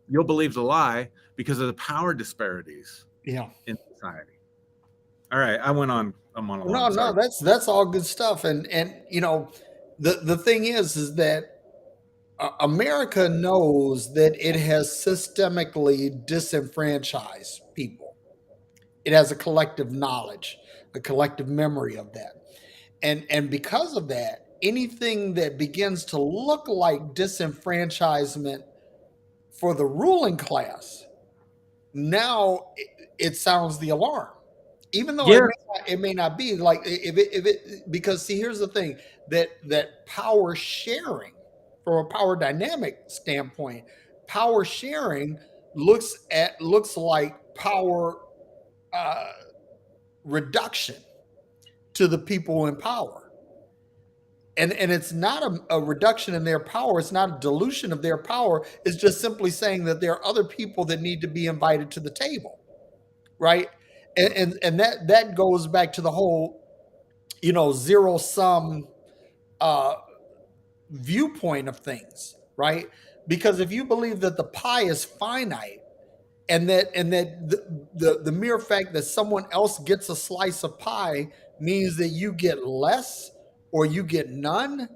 you'll believe the lie because of the power disparities in society. All right, I went on a monologue. No, that's all good stuff. And you know, the thing is that America knows that it has systemically disenfranchised people. It has a collective knowledge, a collective memory of that. And because of that, anything that begins to look like disenfranchisement for the ruling class, now it sounds the alarm. Even though it may not be like if it because see, here's the thing, that power sharing from a power dynamic standpoint, power sharing looks like power reduction to the people in power. And it's not a reduction in their power. It's not a dilution of their power. It's just simply saying that there are other people that need to be invited to the table, right? And that goes back to the whole, zero sum viewpoint of things, right? Because if you believe that the pie is finite, and that the mere fact that someone else gets a slice of pie means that you get less or you get none,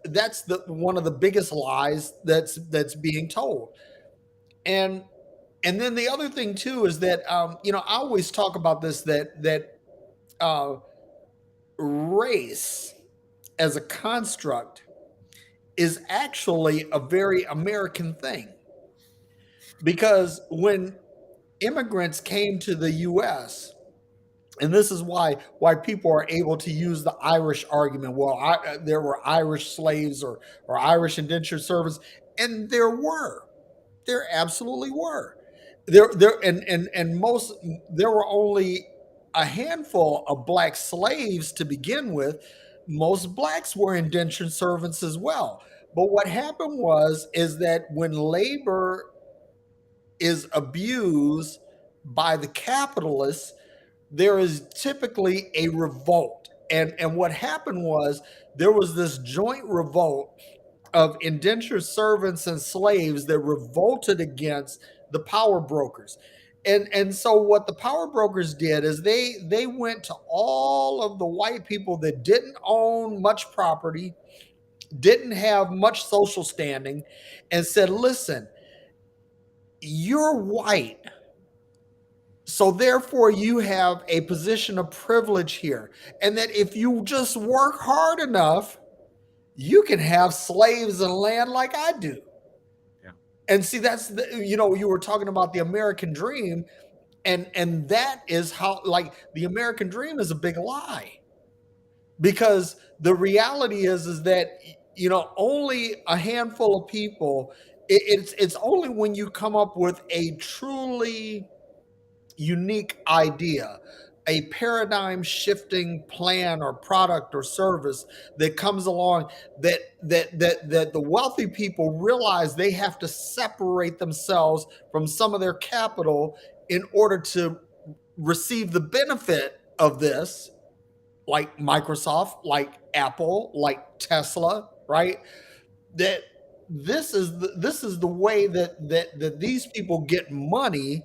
that's the one of the biggest lies that's being told. And And then the other thing too is that I always talk about this, that uh, race as a construct is actually a very American thing, because when immigrants came to the U.S., and this is why people are able to use the Irish argument. Well, there were Irish slaves or Irish indentured servants, and there absolutely were. And most, there were only a handful of black slaves to begin with. Most blacks were indentured servants as well. But what happened is that when labor is abused by the capitalists, there is typically a revolt. And what happened was there was this joint revolt of indentured servants and slaves that revolted against the power brokers. And so what the power brokers did is they went to all of the white people that didn't own much property, didn't have much social standing, and said, listen, you're white, so therefore you have a position of privilege here. And that if you just work hard enough, you can have slaves and land like I do. Yeah. And see, that's you were talking about the American dream, and that is how, like, the American dream is a big lie, because the reality is that only a handful of people. It's only when you come up with a truly unique idea, a paradigm shifting plan or product or service that comes along, that the wealthy people realize they have to separate themselves from some of their capital in order to receive the benefit of this, like Microsoft, like Apple, like Tesla, right? That this is the way that these people get money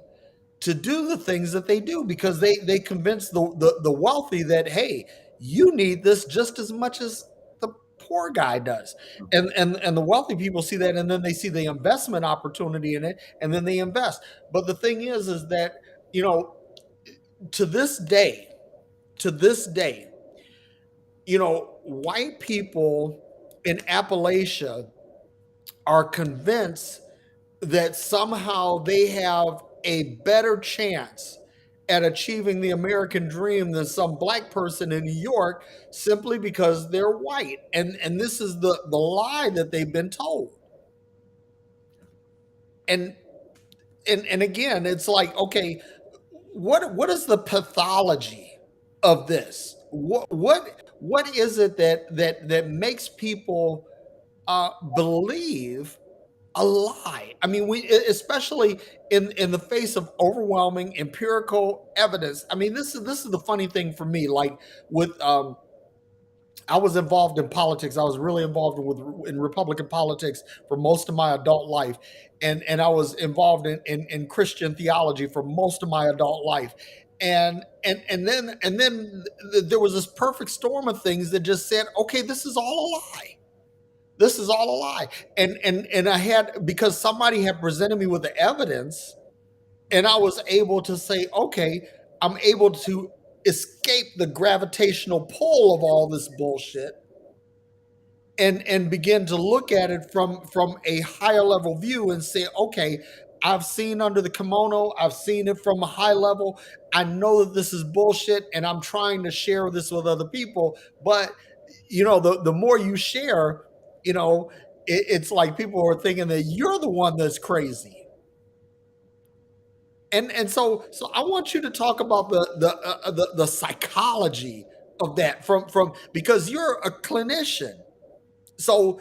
to do the things that they do, because they convince the wealthy that, hey, you need this just as much as the poor guy does. And the wealthy people see that, and then they see the investment opportunity in it, and then they invest. But the thing is that, you know to this day to this day white people in Appalachia are convinced that somehow they have a better chance at achieving the American dream than some black person in New York, simply because they're white. And this is the lie that they've been told. And and again, it's like, okay, what is the pathology of this? What is it that makes people believe a lie? I mean, especially in the face of overwhelming empirical evidence. I mean, this is the funny thing for me. Like, with I was involved in politics. I was really involved in Republican politics for most of my adult life, and I was involved in Christian theology for most of my adult life. And then there was this perfect storm of things that just said, okay, this is all a lie. This is all a lie. And I had, because somebody had presented me with the evidence, and I was able to say, okay, I'm able to escape the gravitational pull of all this bullshit, and begin to look at it from a higher level view and say, okay, I've seen under the kimono, I've seen it from a high level. I know that this is bullshit, and I'm trying to share this with other people. But the more you share, it's like people are thinking that you're the one that's crazy. And so I want you to talk about the psychology of that, from because you're a clinician. So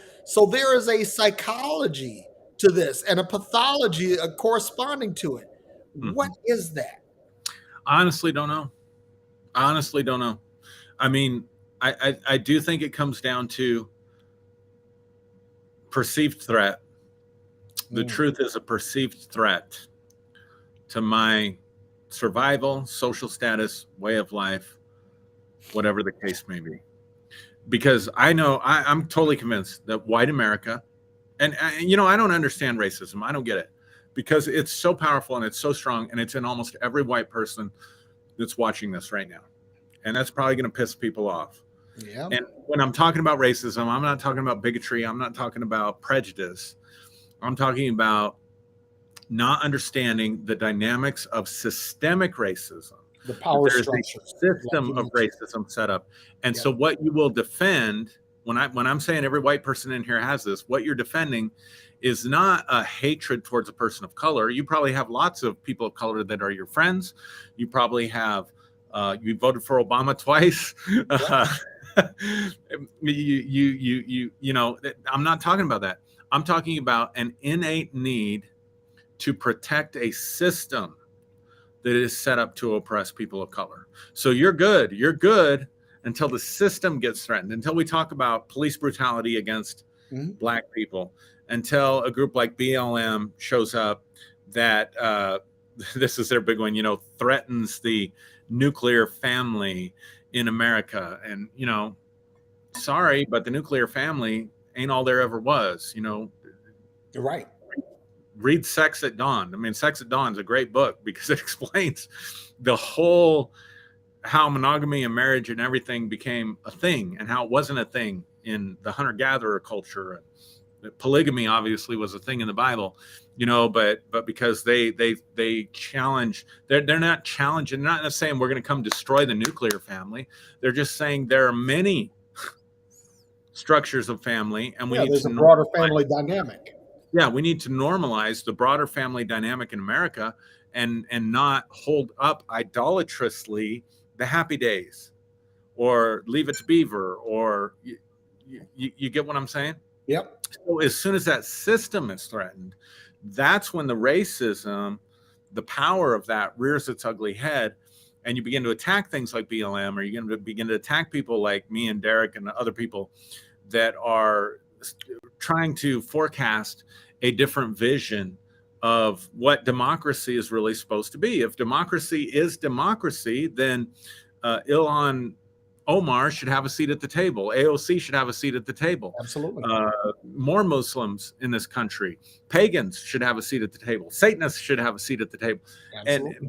there is a psychology to this, and a pathology corresponding to it. What is that? Honestly, don't know. Honestly, don't know. I mean, I do think it comes down to perceived threat. The truth is a perceived threat to my survival, social status, way of life, whatever the case may be. Because I know, I'm totally convinced that white America, and I don't understand racism. I don't get it. because it's so powerful and it's so strong, and it's in almost every white person that's watching this right now. And that's probably going to piss people off. Yeah. And when I'm talking about racism, I'm not talking about bigotry. I'm not talking about prejudice. I'm talking about not understanding the dynamics of systemic racism. The power There's a structures. system of racism set up. And so what you will defend, when I'm saying every white person in here has this, what you're defending is not a hatred towards a person of color. You probably have lots of people of color that are your friends. You probably have you voted for Obama twice. You know, I'm not talking about that. I'm talking about an innate need to protect a system that is set up to oppress people of color. So you're good until the system gets threatened, until we talk about police brutality against Black people, until a group like BLM shows up that this is their big one, you know, threatens the nuclear family in America. And, you know, sorry, but the nuclear family ain't all there ever was, you know. You're right. Read Sex at Dawn. I mean, Sex at Dawn is a great book because it explains the whole how monogamy and marriage and everything became a thing and how it wasn't a thing in the hunter-gatherer culture. Polygamy obviously was a thing in the Bible, you know, but because they challenge, they're not challenging, they're not saying we're going to come destroy the nuclear family. They're just saying there are many structures of family, and we need there's to a broader family dynamic. Yeah, we need to normalize the broader family dynamic in America and not hold up idolatrously the Happy Days or Leave It to Beaver, or you get what I'm saying? Yep. So as soon as that system is threatened, that's when the racism, the power of that rears its ugly head, and you begin to attack things like BLM, or you're going to begin to attack people like me and Derrick and other people that are trying to forecast a different vision of what democracy is really supposed to be. If democracy is democracy, then Ilhan Omar should have a seat at the table. AOC should have a seat at the table. Absolutely. More Muslims in this country, pagans should have a seat at the table. Satanists should have a seat at the table. Absolutely.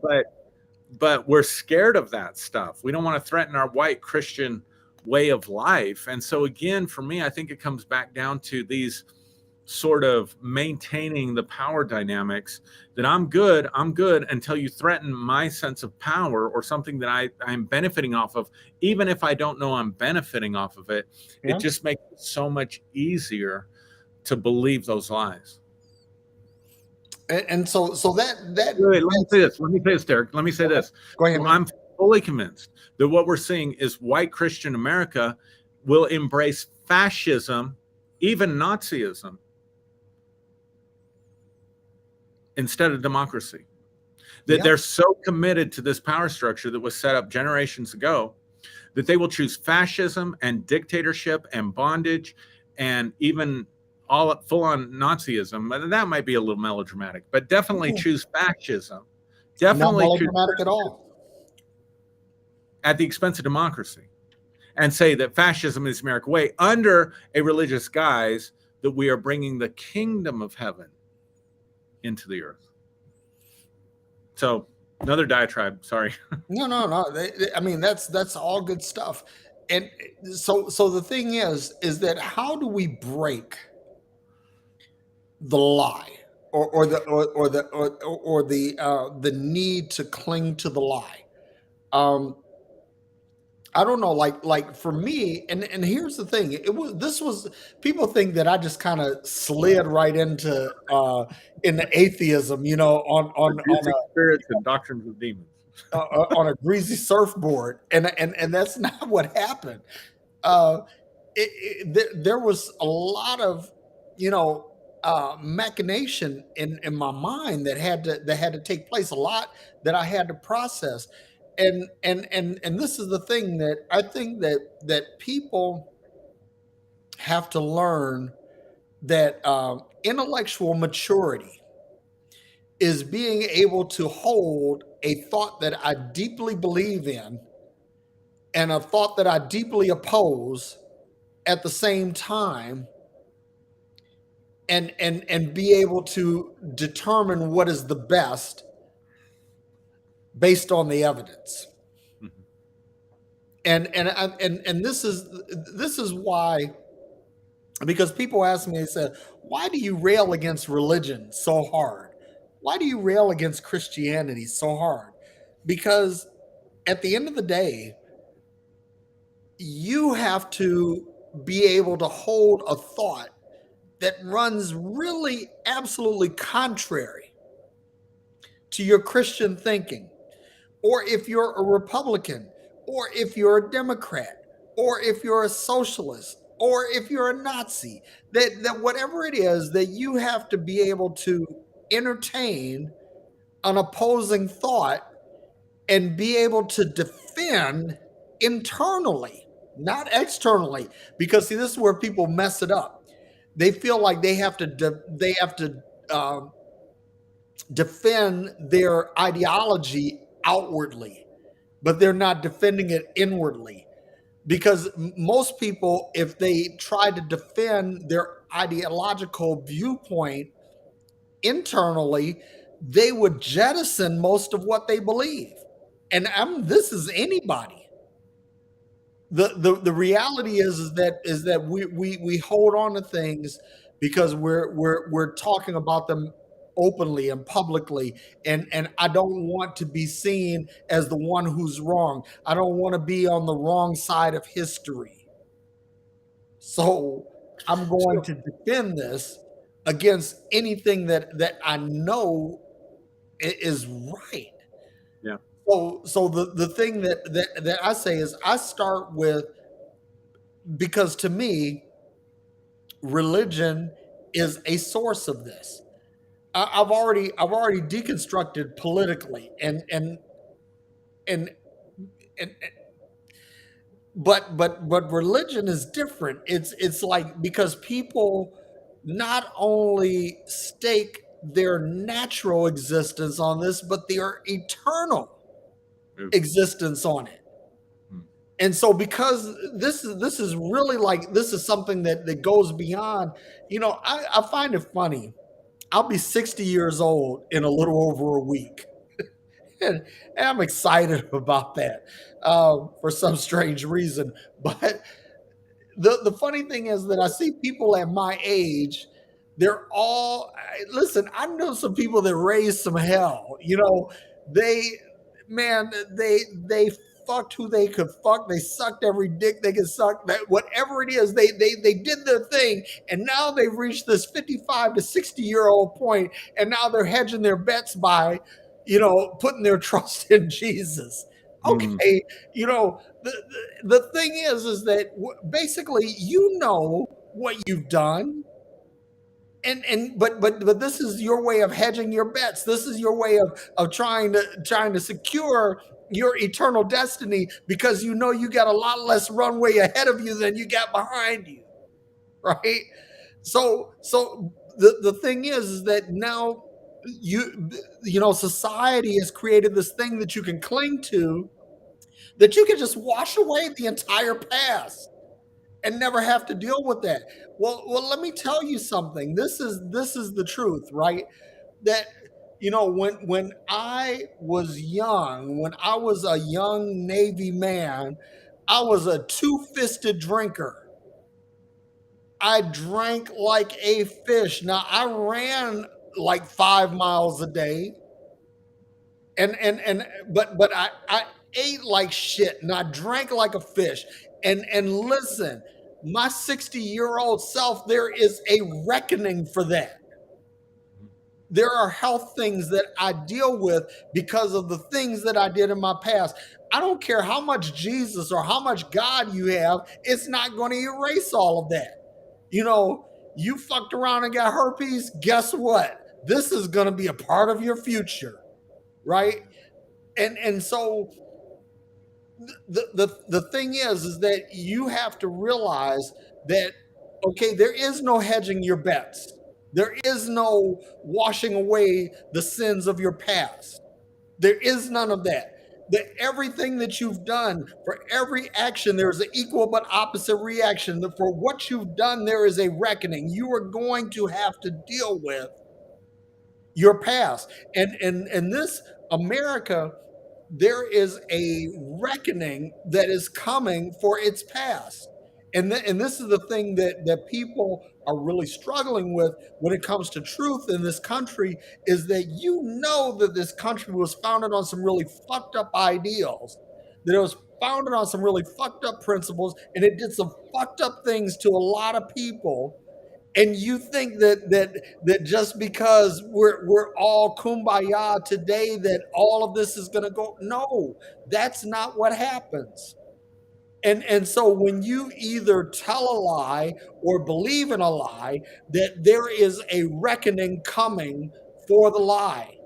But we're scared of that stuff. We don't want to threaten our white Christian way of life. And so again, for me, I think it comes back down to these sort of maintaining the power dynamics, that I'm good until you threaten my sense of power or something that I'm benefiting off of. Even if I don't know I'm benefiting off of it, it just makes it so much easier to believe those lies. And so that wait, let me say this, Derrick. Let me say this. Go ahead. I'm fully convinced that what we're seeing is white Christian America will embrace fascism, even Nazism, instead of democracy. That they're so committed to this power structure that was set up generations ago that they will choose fascism and dictatorship and bondage and even all full-on Nazism. That might be a little melodramatic, but definitely choose fascism. Definitely not melodramatic at all. At the expense of democracy, and say that fascism is the American way under a religious guise, that we are bringing the kingdom of heaven into the earth. So another diatribe. Sorry. No. I mean, that's all good stuff. And so the thing is that how do we break the lie or the need to cling to the lie? I don't know, like for me, and here's the thing, people think that I just kind of slid right into atheism, you know, on spirits and doctrines of demons. On a greasy surfboard, and that's not what happened. There was a lot of, you know, machination in my mind that had to take place, a lot that I had to process. And this is the thing that I think that people have to learn, that intellectual maturity is being able to hold a thought that I deeply believe in and a thought that I deeply oppose at the same time, and be able to determine what is the best based on the evidence. Mhm. And this is why, because people ask me, they said, why do you rail against religion so hard? Why do you rail against Christianity so hard? Because at the end of the day, you have to be able to hold a thought that runs really absolutely contrary to your Christian thinking. Or if you're a Republican, or if you're a Democrat, or if you're a socialist, or if you're a Nazi, that whatever it is, that you have to be able to entertain an opposing thought and be able to defend internally, not externally. Because see, this is where people mess it up. They feel like they have to defend their ideology outwardly, but they're not defending it inwardly. Because most people, if they try to defend their ideological viewpoint internally, they would jettison most of what they believe. And this is anybody. The reality is that we hold on to things because we're talking about them openly and publicly, and I don't want to be seen as the one who's wrong. I don't want to be on the wrong side of history. So I'm going So, to defend this against anything that I know is right. yeah. So the thing that I say is, I start with, because to me, religion is a source of this. I've already deconstructed politically, and and but religion is different. It's like, because people not only stake their natural existence on this, but their eternal Oof. existence on it. Mm. And so, because this is really like, this is something that goes beyond, I find it funny. I'll be 60 years old in a little over a week. And I'm excited about that, for some strange reason. But the funny thing is that I see people at my age, they're all, listen, I know some people that raised some hell. They, man, they fucked who they could fuck. They sucked every dick they could suck. That whatever it is, they did their thing, and now they've reached this 55 to 60-year-old point, and now they're hedging their bets by, putting their trust in Jesus. Mm. Okay, the thing is that basically, what you've done, but this is your way of hedging your bets. This is your way of trying to secure your eternal destiny, because you got a lot less runway ahead of you than you got behind you, right? So the thing is that now, society has created this thing that you can cling to, that you can just wash away the entire past and never have to deal with that. Well, let me tell you something. This is the truth, right? That, when I was young, when I was a young Navy man, I was a two-fisted drinker. I drank like a fish. Now, I ran like 5 miles a day, and but I ate like shit, and I drank like a fish. And listen, my 60-year-old self, there is a reckoning for that. There are health things that I deal with because of the things that I did in my past. I don't care how much Jesus or how much God you have, it's not going to erase all of that. You fucked around and got herpes, guess what? This is going to be a part of your future, right? And so the thing is that you have to realize that, okay, there is no hedging your bets. There is no washing away the sins of your past. There is none of that. that everything that you've done, for every action, there is an equal but opposite reaction. That for what you've done, there is a reckoning. You are going to have to deal with your past. And this America, there is a reckoning that is coming for its past. And this is the thing that people are really struggling with when it comes to truth in this country, is that you know that this country was founded on some really fucked up ideals, that it was founded on some really fucked up principles, and it did some fucked up things to a lot of people. And you think that just because we're all kumbaya today, that all of this is going to go? No, that's not what happens. And so when you either tell a lie or believe in a lie, that there is a reckoning coming for the lie.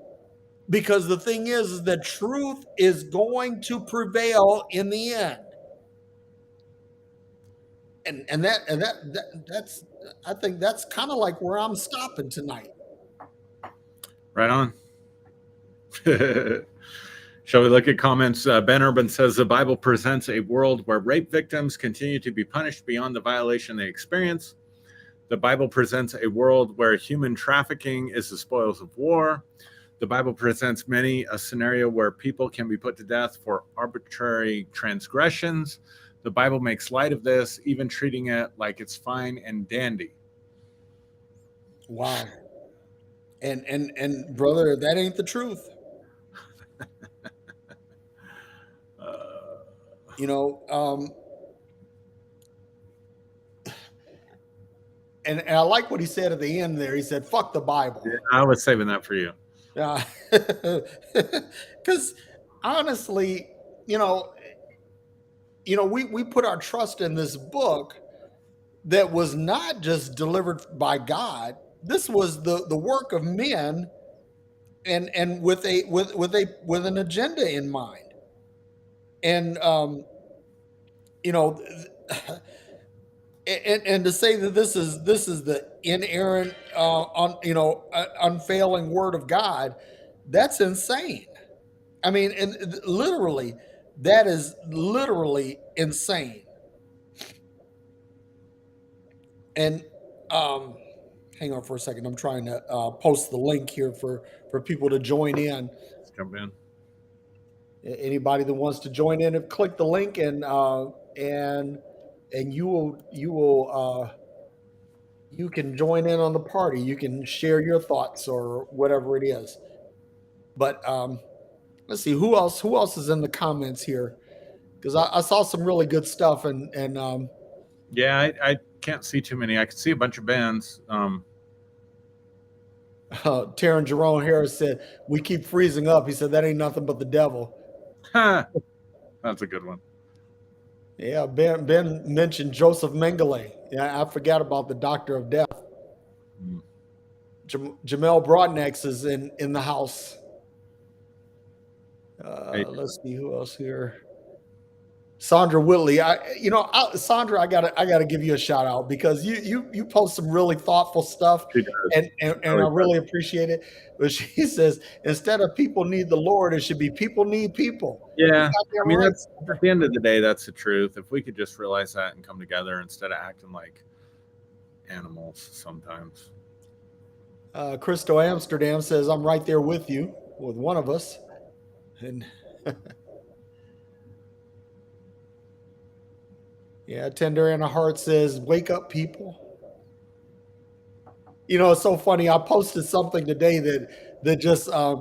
Because the thing is that truth is going to prevail in the end. And that's, I think that's kind of like where I'm stopping tonight. Right on. Shall we look at comments? Ben Urban says the Bible presents a world where rape victims continue to be punished beyond the violation they experience. The Bible presents a world where human trafficking is the spoils of war. The Bible presents many a scenario where people can be put to death for arbitrary transgressions. The Bible makes light of this, even treating it like it's fine and dandy. Wow. And brother, that ain't the truth. You know, and I like what he said at the end there. He said, "Fuck the Bible." Yeah, I was saving that for you. Yeah, because honestly, you know, we put our trust in this book that was not just delivered by God. This was the work of men, and with an agenda in mind. And you know, and to say that this is the inerrant, unfailing word of God, that's insane. I mean, and literally, that is literally insane. And um, hang on for a second. I'm trying to post the link here for people to join in. Let's jump in. Anybody that wants to join in, click the link, and you can join in on the party. You can share your thoughts or whatever it is. But let's see who else is in the comments here, because I saw some really good stuff. And Yeah, I can't see too many. I can see a bunch of bands. Taryn Jerome Harris said, "We keep freezing up." He said, "That ain't nothing but the devil." That's a good one. Yeah, Ben mentioned Joseph Mengele. Yeah, I forgot about the Doctor of Death. Mm. Jamel Broadnex is in the house. Hey. Let's see who else here. Sandra Whitley. Sandra, I gotta give you a shout out, because you post some really thoughtful stuff, She does. and I really appreciate it. But she says, instead of people need the Lord, it should be people need people. Yeah, You're I mean, right. that's at the end of the day, that's the truth. If we could just realize that and come together instead of acting like animals sometimes. Christo Amsterdam says, "I'm right there with you, with one of us." And yeah, Tender in a Heart says, "Wake up, people." You know, it's so funny. I posted something today that just I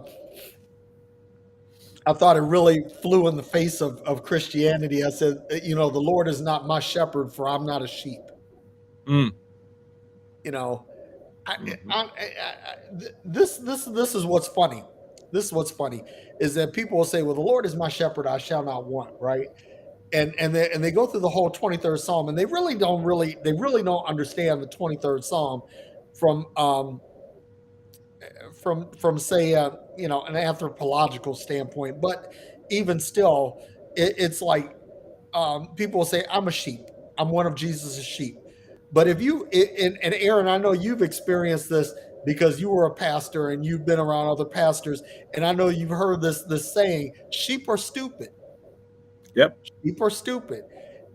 thought it really flew in the face of Christianity. I said, "The Lord is not my shepherd, for I'm not a sheep." Mm. You know, Mhm. this is what's funny. This is what's funny, is that people will say, "Well, the Lord is my shepherd; I shall not want." Right? And they go through the whole 23rd Psalm, and they really don't understand the 23rd Psalm from say an anthropological standpoint. But even still, it's like, people will say, "I'm a sheep. I'm one of Jesus's sheep." But if you and Aaron, I know you've experienced this. because you were a pastor and you've been around other pastors, and I know you've heard this saying: sheep are stupid. Yep. Sheep are stupid,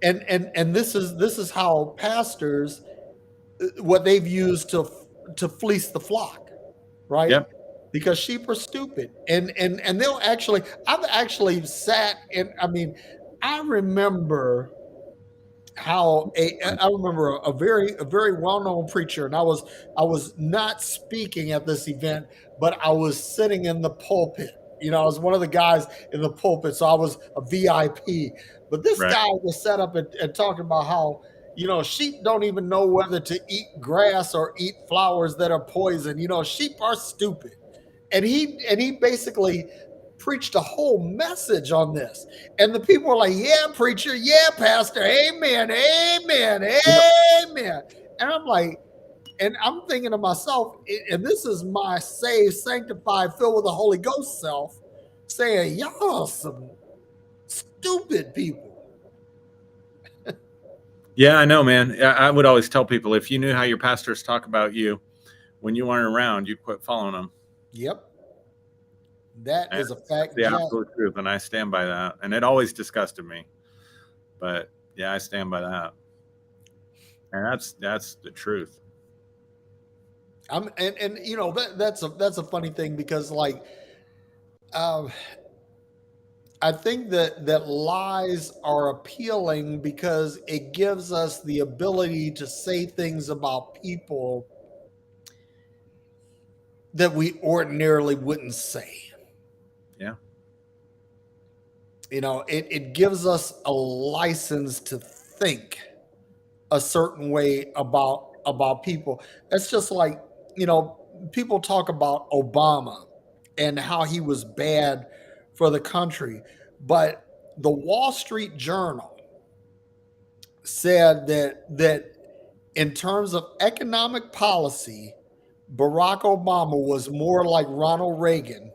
and this is how pastors, what they've used to fleece the flock, right? Yep. Because sheep are stupid, and they'll actually. I've actually sat and I remember how I remember a very well known preacher, and I was not speaking at this event, but I was sitting in the pulpit. I was one of the guys in the pulpit, so I was a VIP. But this Right. guy was set up and talking about how sheep don't even know whether to eat grass or eat flowers that are poison. Sheep are stupid, and he basically preached a whole message on this. And the people were like, yeah, preacher, yeah, pastor, amen, amen, Yep. amen. And I'm like, and I'm thinking to myself, and this is my saved, sanctified, filled with the Holy Ghost self saying, y'all are some stupid people. Yeah, I know, man. I would always tell people, if you knew how your pastors talk about you when you aren't around, you'd quit following them. Yep. That And is a fact, the Jack. absolute truth, and I stand by that. And it always disgusted me, but yeah, I stand by that. And that's the truth. And that's a funny thing because um, I think that lies are appealing because it gives us the ability to say things about people that we ordinarily wouldn't say. Yeah. It gives us a license to think a certain way about people. It's just like, people talk about Obama and how he was bad for the country, but the Wall Street Journal said that in terms of economic policy, Barack Obama was more like Ronald Reagan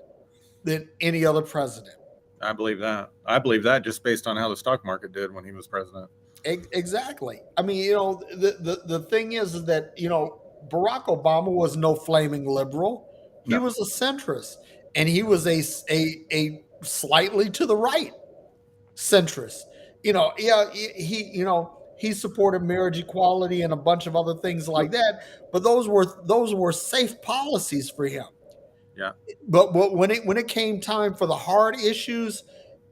than any other president. I believe that. I believe that just based on how the stock market did when he was president. Exactly. The thing is that Barack Obama was no flaming liberal. He No. was a centrist, and he was a slightly to the right centrist. Yeah, he supported marriage equality and a bunch of other things like that. But those were safe policies for him. Yeah. But when it came time for the hard issues,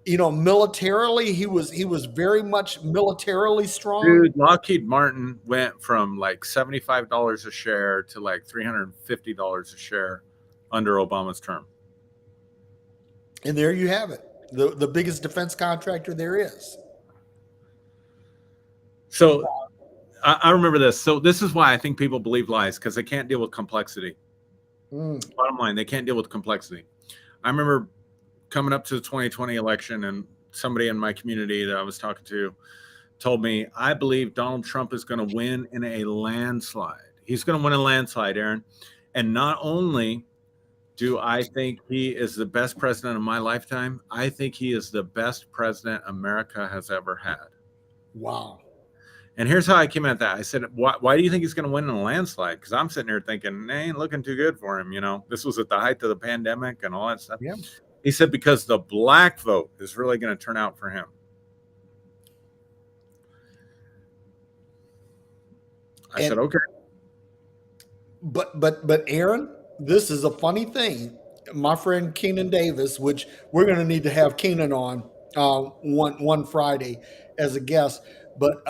militarily, he was very much militarily strong. Dude, Lockheed Martin went from like $75 a share to like $350 a share under Obama's term. And there you have it. The biggest defense contractor there is. So I remember this. So this is why I think people believe lies, because they can't deal with complexity. Bottom line, they can't deal with complexity. I remember coming up to the 2020 election, and somebody in my community that I was talking to told me, I believe Donald Trump is going to win in a landslide. He's going to win a landslide, Aaron. And not only do I think he is the best president of my lifetime, I think he is the best president America has ever had. Wow. And here's how I came at that. I said, why do you think he's going to win in a landslide? Because I'm sitting here thinking, ain't looking too good for him. This was at the height of the pandemic and all that stuff. Yeah. He said, because the black vote is really going to turn out for him. I said, okay. But Aaron, this is a funny thing. My friend Keenan Davis, which we're going to need to have Keenan on one Friday as a guest, but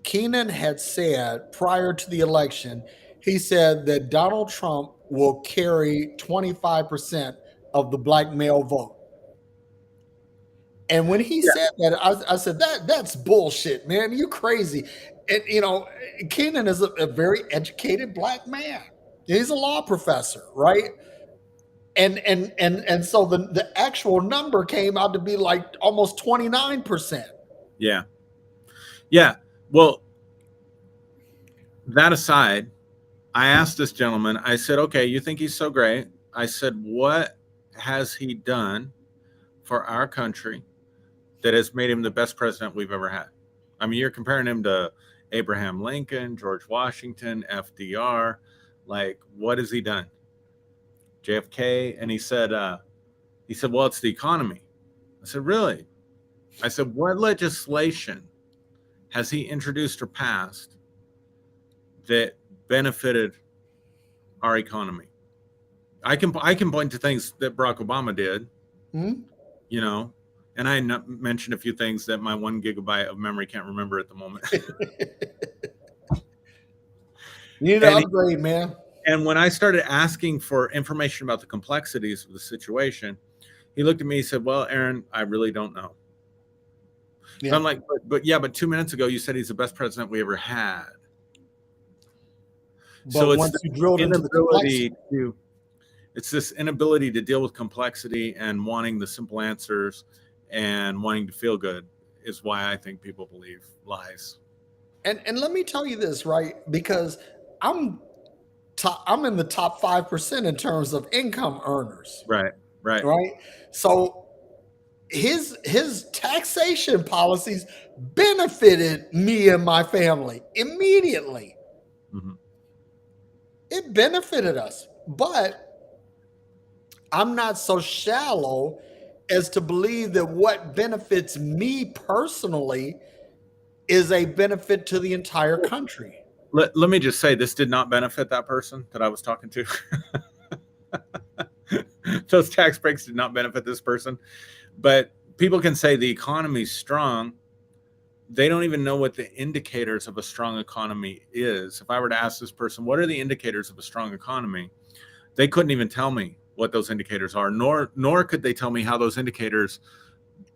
Keenan had said prior to the election, he said that Donald Trump will carry 25% of the black male vote. And when he said that, I said, that's bullshit, man. You crazy. And Keenan is a very educated black man. He's a law professor, right? And so the actual number came out to be like almost 29%. Yeah. Yeah. Well, that aside, I asked this gentleman, I said, okay, you think he's so great? I said, what has he done for our country that has made him the best president we've ever had? I mean, you're comparing him to Abraham Lincoln, George Washington, FDR. Like, what has he done? JFK? And he said, well, it's the economy. I said, really? I said, what legislation has he introduced or passed that benefited our economy? I can point to things that Barack Obama did, Hmm? you know, and I mentioned a few things that my 1 gigabyte of memory can't remember at the moment. You need to upgrade, man. And when I started asking for information about the complexities of the situation, he looked at me and said, well, Aaron, I really don't know. Yeah. And I'm like, but 2 minutes ago, you said he's the best president we ever had. But So once you drilled into the complexity, it's this inability to deal with complexity and wanting the simple answers and wanting to feel good is why I think people believe lies. and let me tell you this, right? Because I'm I'm in the top 5% in terms of income earners, Right. right? So his taxation policies benefited me and my family immediately. Mm-hmm. It benefited us, but I'm not so shallow as to believe that what benefits me personally is a benefit to the entire country. Let me just say, this did not benefit that person that I was talking to. Those tax breaks did not benefit this person. But people can say the economy's strong. They don't even know what the indicators of a strong economy is. If I were to ask this person, what are the indicators of a strong economy? They couldn't even tell me what those indicators are, nor could they tell me how those indicators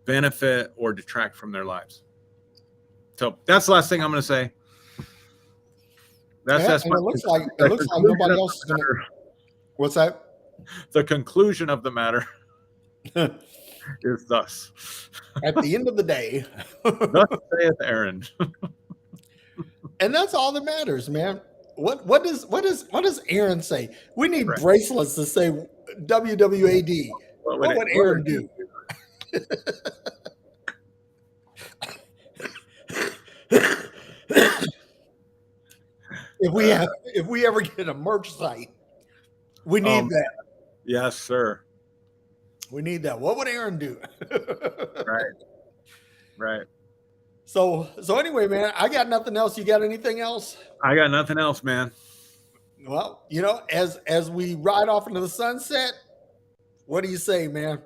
benefit or detract from their lives. So that's the last thing I'm going to say. It looks like nobody else is going to. What's that? The conclusion of the matter is thus. At the end of the day, thus saith Aaron. And that's all that matters, man. What does Aaron say? We need bracelets to say WWAD. What would Aaron do? If we ever get a merch site, we need that. Yes, sir. We need that. What would Aaron do? Right. So anyway, man, I got nothing else. You got anything else? I got nothing else, man. Well, as we ride off into the sunset, what do you say, man?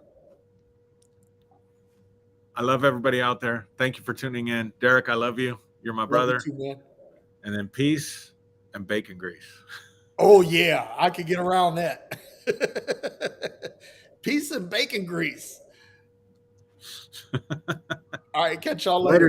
I love everybody out there. Thank you for tuning in. Derrick, I love you. You're my brother. Love you too, man. And then peace and bacon grease. Oh, yeah. I could get around that. Peace and bacon grease. All right. Catch y'all later.